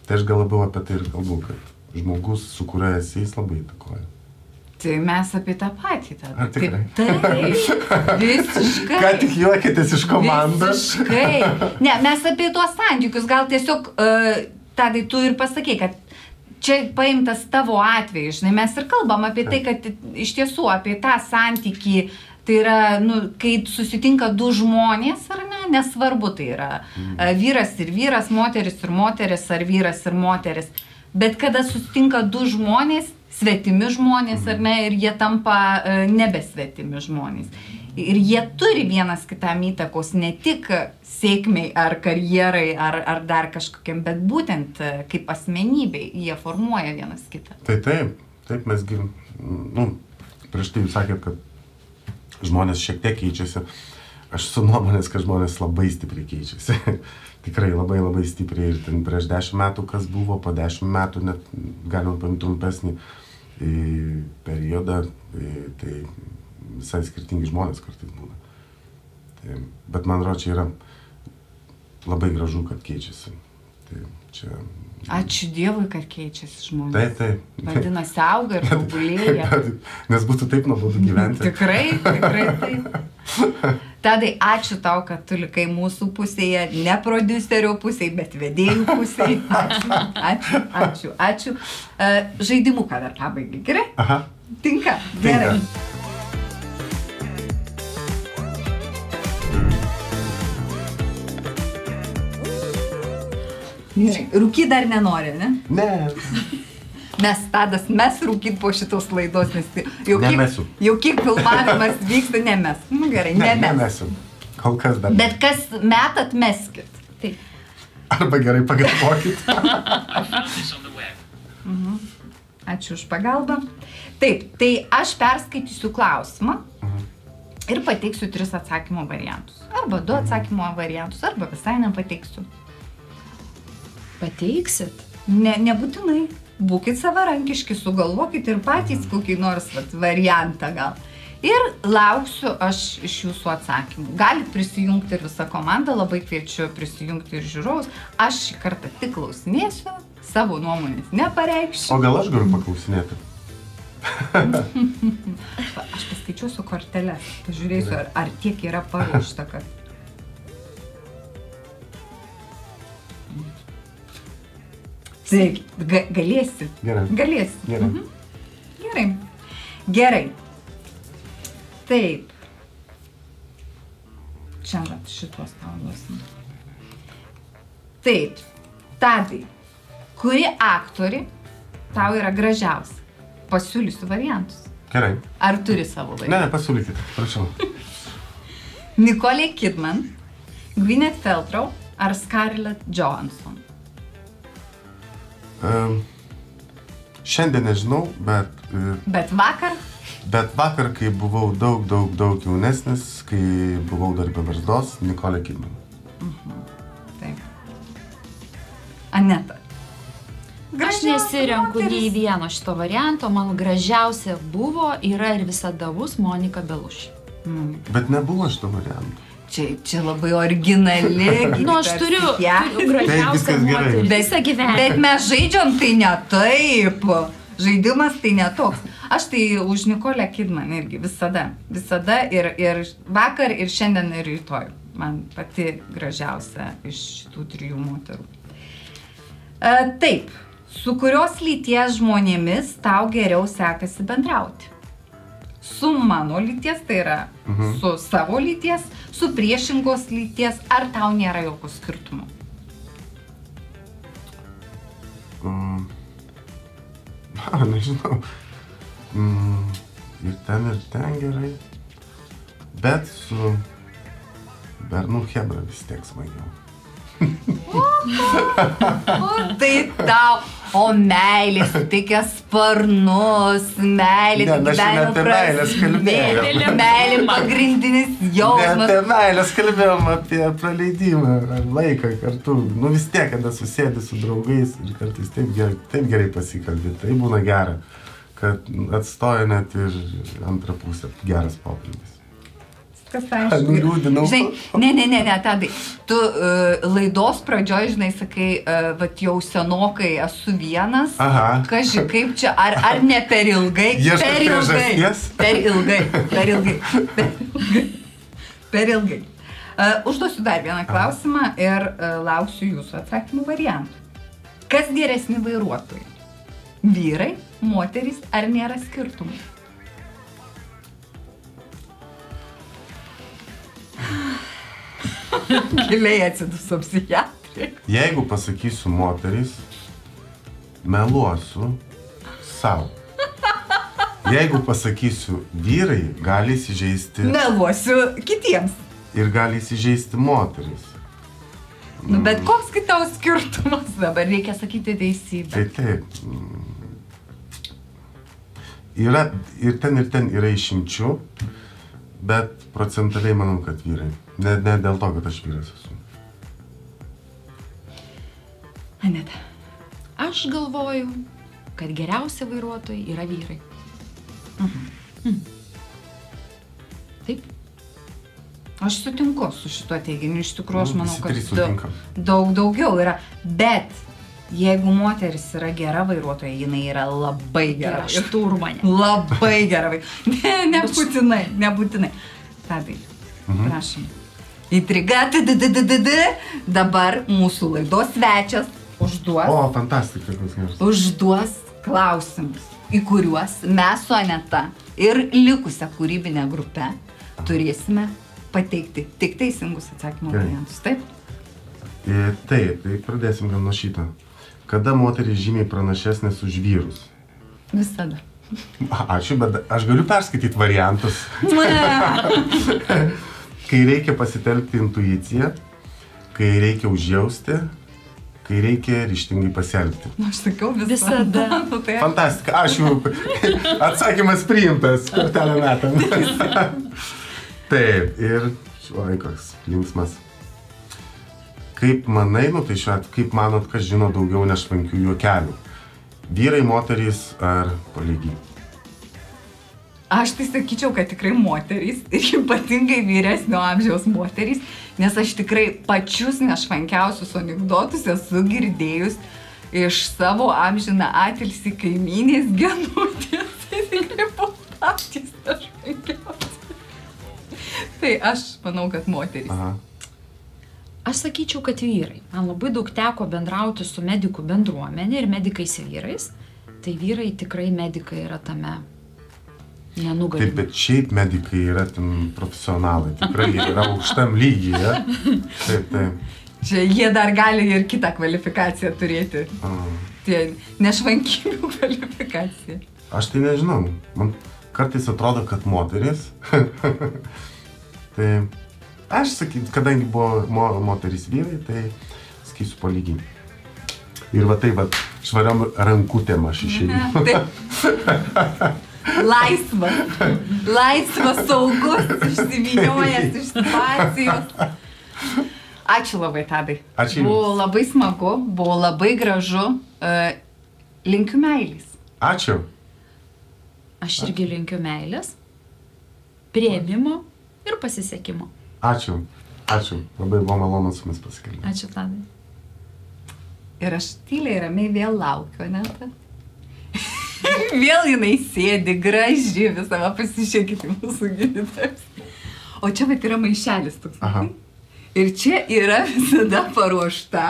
B: Tai aš gal labiau apie tai ir kalbu, kad žmogus, su kuriuo esi, jis labai įtakoja.
C: Tai mes apie tą patį tada.
B: Ar tikrai?
C: Taip, visiškai.
B: Ką tik juokitės iš komandos?
C: Visiškai. Ne, mes apie tuos santykius, gal tiesiog, Tadai, tu ir pasakei, kad čia paimtas tavo atveju, žinai, mes ir kalbam apie tai, kad iš tiesų apie tą santykį, tai yra, kai susitinka du žmonės, ar ne, nesvarbu, tai yra vyras ir vyras, moteris ir moteris, ar vyras ir moteris, bet kada susitinka du žmonės, svetimi žmonės, ar ne, ir jie tampa nebesvetimi žmonės. Ir jie turi vienas kitam įtakos ne tik sėkmiai ar karjerai ar dar kažkokiam, bet būtent kaip asmenybei jie formuoja vienas kitą.
B: Tai taip mesgi, prieš tai jūs sakėt, kad žmonės šiek tiek keičiasi. Aš su nuomonės, kad žmonės labai stipriai keičiasi. Tikrai labai stipriai. Ir ten prieš 10 metų, kas buvo, po 10 metų, net galima paimti trumpesnį periodą, tai visai skirtingi žmonės kartais būna. Bet man atrodo, čia yra labai gražu, kad keičiasi. Tai čia...
C: Ačiū Dievui, kad keičiasi žmonės.
B: Taip.
C: Vadinasi, auga ir tobulėja.
B: Nes būtų taip nuobodu gyventi.
C: Tikrai taip. Tadai, ačiū tau, kad tu likai mūsų pusėje, ne prodiuserio pusėje, bet vedėjų pusėje. Ačiū. Žaidimuką dar pabaigai, gerai?
B: Aha.
C: Tinka? Gerai. Rūkyt dar nenori, ne?
B: Ne.
C: Mes rūkyt po šitos laidos, nes
B: Nemesiu.
C: Jau kiek filmavimas vyksta, ne mes. Nu gerai, ne mes.
B: Nemesiu. Kol kas dar.
C: Bet kas metat, meskit. Taip.
B: Arba gerai pagalvokit.
C: Ačiū už pagalbą. Taip, tai aš perskaitysiu klausimą ir pateiksiu 3 atsakymo variantus. Arba 2 atsakymo variantus, arba visai nepateiksiu.
D: Pateiksit?
C: Nebūtinai. Būkit savarankiški, sugalvokit ir patys kokį nors variantą gal. Ir lauksiu aš iš jūsų atsakymų. Galit prisijungti ir visą komandą, labai kviečiu prisijungti ir žiūrovus. Aš šį kartą tik klausinėsiu, savo nuomonės nepareikšiu.
B: O gal aš galiu paklausinėti?
C: Aš paskaičiuosiu korteles, pažiūrėsiu, ar tiek yra paruošta, kad... Taip, galėsi.
B: Gerai.
C: Galėsi.
B: Gerai.
C: Gerai. Taip. Čia šituos tau duosim. Taip. Tadai, kuri aktorė tau yra gražiausia? Pasiūlysiu variantus.
B: Gerai.
C: Ar turi savo variantus?
B: Ne, pasiūlykit, prašau.
C: Nicole Kidman, Gwyneth Paltrow ar Scarlett Johansson?
B: Šiandien nežinau, bet...
C: Bet vakar?
B: Bet vakar, kai buvau daug jaunesnis, kai buvau dar be barzdos, Nicole Kidman.
C: Taip. Aneta.
D: Aš nesirenku nei vieno šito varianto, man gražiausia buvo, yra ir visada bus Monika Belushi.
B: Bet nebuvo šito varianto.
C: Čia labai originali.
D: Nu, aš turiu gražiausią moterį visą gyvenimą.
C: Bet mes žaidžiam tai ne taip. Žaidimas tai ne toks. Aš tai už Nicole Kidman irgi visada ir vakar, ir šiandien, ir rytoj. Man pati gražiausia iš šitų 3 moterų. Taip, su kurios lyties žmonėmis tau geriau sekasi bendrauti? Su mano lyties, tai yra su savo lyties, su priešingos lyties, ar tau nėra jokių skirtumų?
B: Nežinau. Ir ten gerai. Bet su bernų chebra vis tiek smagiau.
C: Tai tau, o meilė suteikia sparnus, meilė gyvenimo prasmė, meilė pagrindinis jausmas.
B: Ne apie meilės kalbėjom, apie praleidimą ar laiką kartu. Nu vis tiek, kada susėdi su draugais ir kartais taip gerai pasikalbė, tai būna gera, kad atstoja net ir antrą pusę geras pokalbis.
C: Kas aišku. Žinai, ne, Tadai, tu laidos pradžioj, žinai, sakai, vat jau senokai esu vienas.
B: Aha.
C: Kaži, kaip čia, ar ne per ilgai?
B: Ieškot priežasties?
C: Per ilgai. Užduosiu dar vieną klausimą ir lauksiu jūsų atsakymų variantų. Kas geresni vairuotojai? Vyrai, moterys, ar nėra skirtumų? Giliai atsiduso psichiatrė.
B: Jeigu pasakysiu moterys, meluosiu savo. Jeigu pasakysiu vyrai, gali įsižeisti...
C: Meluosiu kitiems.
B: Ir gali įsižeisti moterys.
C: Nu, bet koks kitaus skirtumas dabar, reikia sakyti teisybę.
B: Tai taip. Yra, ir ten yra išimčių, bet procentaliai manau, kad vyrai. Ne dėl to, kad aš vyras esu.
C: Aneta.
D: Aš galvoju, kad geriausi vairuotojai yra vyrai. Taip.
C: Aš sutinku su šituo teiginiu, iš tikrųjų aš manau,
B: Visi trys sutinkam.
C: daug daugiau yra, bet jeigu moteris yra gera vairuotoja, jinai yra labai gera.
D: Šturmanė.
C: Labai gera vairuotoja. Nebūtinai. Tadai, prašom. Intriga, dabar mūsų laidos svečias
B: O, fantastika, kas geras.
C: užduos klausimus, į kuriuos mes su Aneta ir likusią kūrybinę grupę turėsime pateikti tik teisingus atsakymų
B: Gerai.
C: variantus. Taip?
B: Taip, tai pradėsim gal nuo šito. Kada moteris žymiai pranašesnės už vyrus?
C: Visada.
B: Ačiū, bet aš galiu perskaityti variantus. Kai reikia pasitelkti intuiciją, kai reikia užjausti, kai reikia ryžtingai pasielgti.
C: Aš sakiau
D: Visada.
C: Nu, tai
B: Fantastika, aš jau atsakymas priimtas, kortelę metam. Taip, ir oi, koks linksmas. Kaip manai, nu tai šiuo atveju, kaip manot, kas žino daugiau nešvankių juokelių? Vyrai, moterys ar polygiai?
C: Aš tai sakyčiau, kad tikrai moterys ir ypatingai vyresnio amžiaus moterys, nes aš tikrai pačius nešvankiausius anekdotus esu girdėjus iš savo amžiną atilsį kaimynės Genutės. Tai tikrai buvo patys nešvankiausi. Tai aš manau, kad moterys.
B: Aha.
D: Aš sakyčiau, kad vyrai. Man labai daug teko bendrauti su medikų bendruomenė ir medikais vyrais. Tai vyrai tikrai medikai yra tame nenugalimi.
B: Taip, bet šiaip medikai yra ten profesionalai, tikrai jie yra aukštam lygyje. Taip, taip.
C: Čia jie dar gali ir kitą kvalifikaciją turėti. Tie nešvankinių kvalifikacija.
B: Aš tai nežinau. Man kartais atrodo, kad moteris. Tai aš sakyt, kadangi buvo moteris vyrai, tai sakysiu polygiai. Ir va tai va, švariom rankutėm aš išėjau.
C: Taip. Laisvas, saugus, išsivyniojęs iš situacijos. Ačiū labai, Tadai.
B: Ačiū jums.
C: Buvo labai smagu, buvo labai gražu. Linkiu meilės.
B: Ačiū.
D: Aš irgi linkiu meilės, priėmimo ir pasisekimo.
B: Ačiū. Ačiū. Labai buvo malonu su jumis pasikalbėti.
D: Ačiū, Tadai.
C: Ir aš tyliai ramiai vėl laukiu, Aneta. Vėl jinai sėdi, graži, visama pasižiūrėkite mūsų gydytojas. O čia vat yra maišelis toks.
B: Aha.
C: Ir čia yra visada paruošta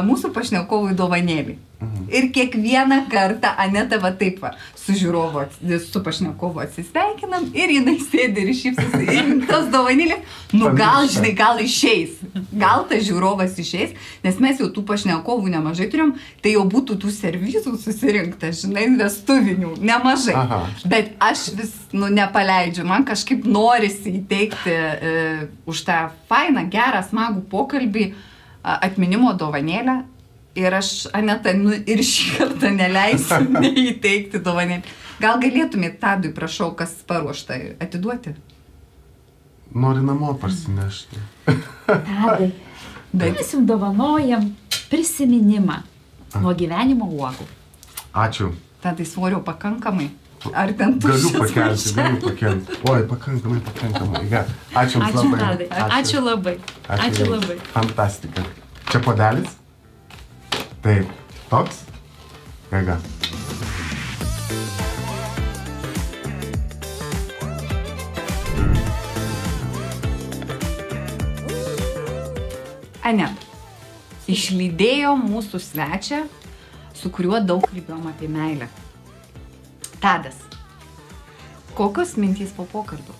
C: mūsų pašnekovui dovanėlį. Ir kiekvieną kartą Aneta va taip va, su žiūrovu, su pašnekovu atsisveikinam ir jinai sėdi ir šypsosi. Ir tas dovanėlis, nu gal, žinai, gal išeis. Gal tas žiūrovas išeis, nes mes jau tų pašnekovų nemažai turėjom, tai jau būtų tų servizų susirinkta, žinai, vestuvinių, nemažai.
B: Aha.
C: Bet aš vis, nu, nepaleidžiu, man kažkaip norisi įteikti už tą fainą, gerą, smagų pokalbį atminimo dovanėlę. Ir aš, Aneta, nu, ir šį kartą neleisiu neįteikti dovanėlį. Gal galėtumėt Tadui, prašau, kas paruošta, atiduoti?
B: Nori namo parsinešti.
D: Tadai, mes jums dovanojam prisiminimą nuo gyvenimo uogų.
B: Ačiū.
C: Tadai, svorio pakankamai. Ar ten
B: Galiu
C: tuščias
B: pakelti,
C: maišelis?
B: galiu pakelti. Oi, pakankamai. Ja. Ačiū jums
D: Ačiū,
B: labai.
D: Tadai. Ačiū labai. Ačiū
B: jums.
D: labai.
B: Fantastika. Čia puodelis? Taip. Toks? Jėga.
C: Anet, išlydėjo mūsų svečią, su kuriuo daug kalbėjom apie meilę. Tadas, kokios mintys po pokalbio?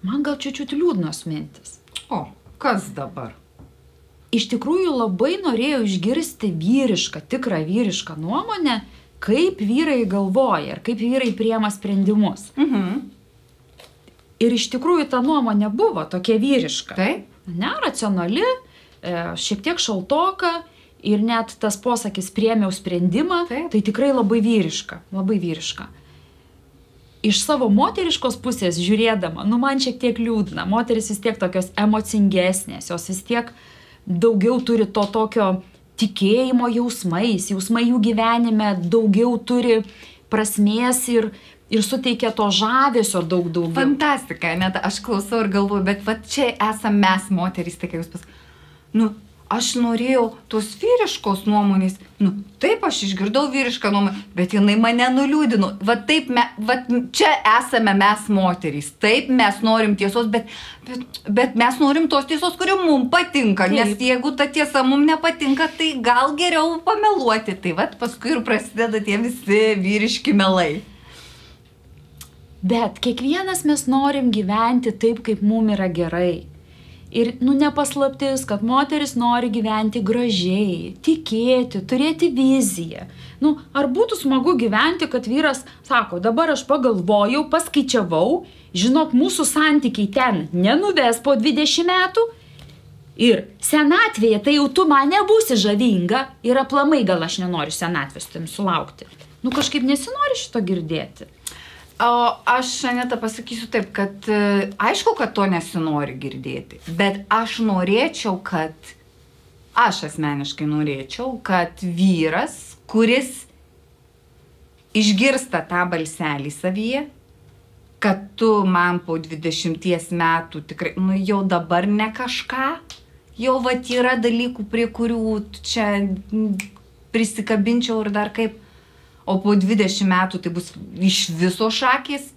D: Man gal čiučiut liūdnos mintis.
C: O, kas dabar?
D: Iš tikrųjų labai norėjau išgirsti vyrišką, tikrą vyrišką nuomonę, kaip vyrai galvoja ir kaip vyrai priema sprendimus. Ir iš tikrųjų ta nuomonė buvo tokia vyriška.
C: Taip?
D: Neracionali, šiek tiek šaltoka ir net tas posakis priėmiau sprendimą,
C: Taip.
D: tai tikrai labai vyriška, labai vyriška. Iš savo moteriškos pusės žiūrėdama, nu man šiek tiek liūdna, moteris vis tiek tokios emocingesnės, jos vis tiek daugiau turi to tokio tikėjimo jausmai jų gyvenime daugiau turi prasmės ir ir suteikia to žavesio daug daugiau.
C: Fantastika, net aš klausau ir galvoju, bet va čia esam mes moterys, tai kai jūs aš norėjau tos vyriškos nuomonės, taip aš išgirdau vyrišką nuomonę, bet jinai mane nuliūdino. Va taip, čia esame mes moterys, taip mes norim tiesos, bet mes norim tos tiesos, kuri mums patinka, nes jeigu ta tiesa mums nepatinka, tai gal geriau pameluoti. Tai va paskui ir prasideda tie visi vyriški melai.
D: Bet kiekvienas mes norim gyventi taip, kaip mums yra gerai. Ir, nepaslaptis, kad moteris nori gyventi gražiai, tikėti, turėti viziją. Ar būtų smagu gyventi, kad vyras sako, dabar aš pagalvojau, paskaičiavau, žinok, mūsų santykiai ten nenuves po 20 metų ir senatvėje tai jau tu man nebūsi žavinga ir aplamai gal aš nenoriu senatvės tam sulaukti. Kažkaip nesinori šito girdėti.
C: O aš, Aneta, pasakysiu taip, kad aišku, kad to nesinori girdėti, bet aš asmeniškai norėčiau, kad vyras, kuris išgirsta tą balselį savyje, kad tu man po 20 metų tikrai, jau dabar ne kažką, jau yra dalykų, prie kurių čia prisikabinčiau ir dar kaip. O po 20 metų tai bus iš viso šakės,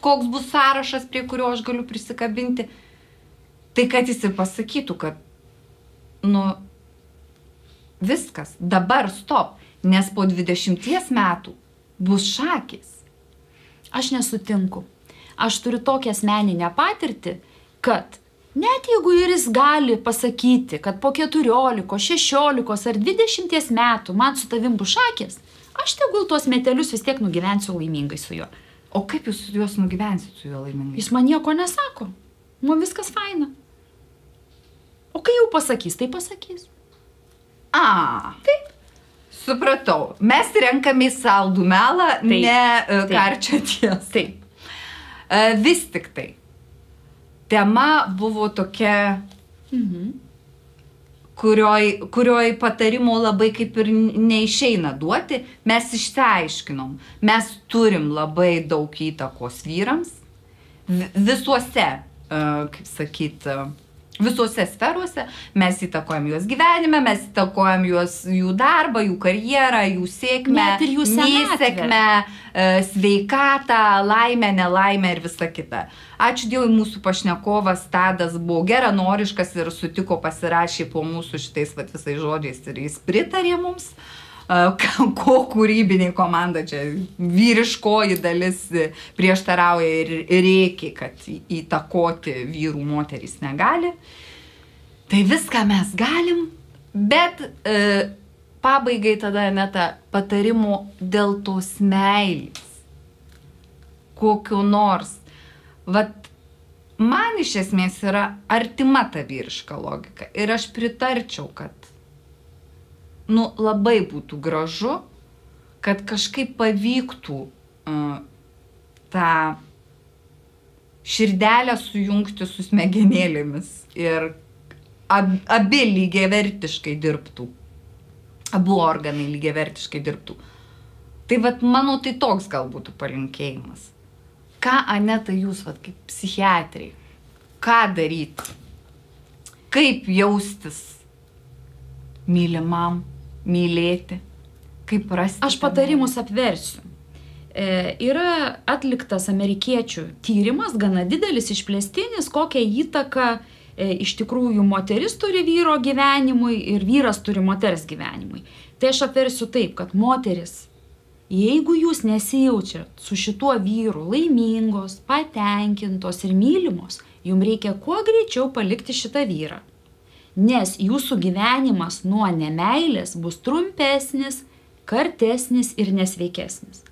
C: koks bus sąrašas, prie kurio aš galiu prisikabinti. Tai kad jis ir pasakytų, kad, viskas, dabar stop, nes po 20 metų bus šakės.
D: Aš nesutinku. Aš turiu tokią asmeninę patirtį, kad net jeigu ir jis gali pasakyti, kad po 14, 16 ar 20 metų man su tavim bus šakės, aš tegul tuos metelius vis tiek nugyvensiu laimingai su juo.
C: O kaip jūs juos nugyvensit su juo laimingai?
D: Jis man nieko nesako. Man viskas faina. O kai jau pasakys, tai pasakys.
C: Taip. Supratau. Mes renkame saldų melą, ne karčią tiesą.
D: Taip.
C: Vis tik tai. Tema buvo tokia, kurioj patarimo labai kaip ir neišeina duoti, mes išsiaiškinom. Mes turim labai daug įtakos vyrams, visuose, kaip sakyti, visuose sferuose. Mes įtakojam juos gyvenime, mes įtakojam jų darbą, jų karjerą, jų sėkmę,
D: net ir jų
C: nesėkmę, sveikatą, laimę, nelaimę ir visa kita. Ačiū Dievui, mūsų pašnekovas Tadas buvo geranoriškas ir sutiko, pasirašė po mūsų šitais visais žodžiais ir jis pritarė mums, ko kūrybinė komanda čia vyriškoji dalis prieštarauja ir reikia, kad įtakoti vyrų moterys negali. Tai viską mes galim, bet pabaigai tada, Aneta, patarimo dėl tos meilės. Kokio nors. Man iš esmės yra artima ta vyriška logika ir aš pritarčiau, kad labai būtų gražu, kad kažkaip pavyktų tą širdelę sujungti su smegenėlėmis ir abi lygiavertiškai dirbtų, abu organai lygiavertiškai dirbtų. Tai mano tai toks gal būtų palinkėjimas. Ką, Aneta, jūs kaip psichiatriai, ką daryti? Kaip jaustis mylimam, mylėti? Kaip rasti?
D: Aš patarimus apversiu. Yra atliktas amerikiečių tyrimas, gana didelis, išplėstinis, kokią įtaką iš tikrųjų moteris turi vyro gyvenimui ir vyras turi moters gyvenimui. Tai aš apversiu taip, kad moteris, jeigu jūs nesijaučiat su šituo vyru laimingos, patenkintos ir mylimos, jums reikia kuo greičiau palikti šitą vyrą. Nes jūsų gyvenimas nuo nemeilės bus trumpesnis, kartesnis ir nesveikesnis.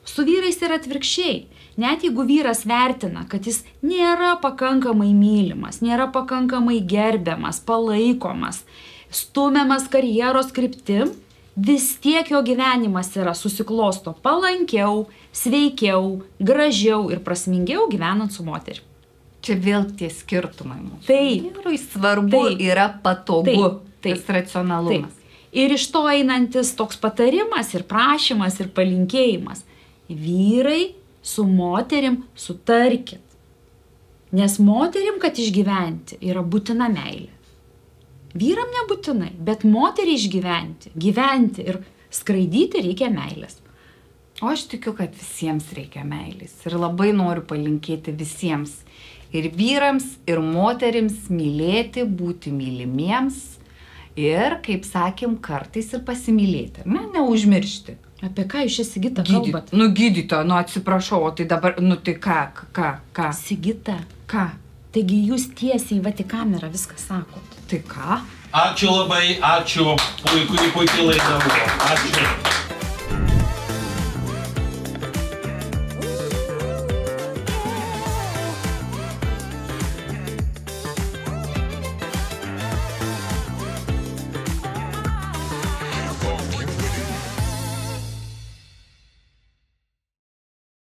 D: Su vyrais yra atvirkščiai. Net jeigu vyras vertina, kad jis nėra pakankamai mylimas, nėra pakankamai gerbiamas, palaikomas, stumiamas karjeros kryptim, vis tiek jo gyvenimas yra susiklosto palankiau, sveikiau, gražiau ir prasmingiau gyvenant su moteriu.
C: Čia vėl tie skirtumai mūsų.
D: Vyrui
C: svarbu yra patogu, tas racionalumas.
D: Ir iš to einantis toks patarimas ir prašymas ir palinkėjimas. Vyrai su moterim sutarkit. Nes moterim, kad išgyventi, yra būtina meilė. Vyram nebūtinai, bet moteriai išgyventi, gyventi ir skraidyti reikia meilės.
C: O aš tikiu, kad visiems reikia meilės. Ir labai noriu palinkėti visiems. Ir vyrams, ir moterims mylėti, būti mylimiems. Ir, kaip sakėm, kartais ir pasimylėti. Neužmiršti.
D: Apie ką jūs čia, Sigita, kalbat?
C: Gydytoja, atsiprašau, o tai dabar, tai ką?
D: Sigita.
C: Ką?
D: Taigi jūs tiesiai va į kamerą viską sakot.
C: Tai ką?
E: Ačiū labai, ačiū. Puikiai laida buvo. Ačiū.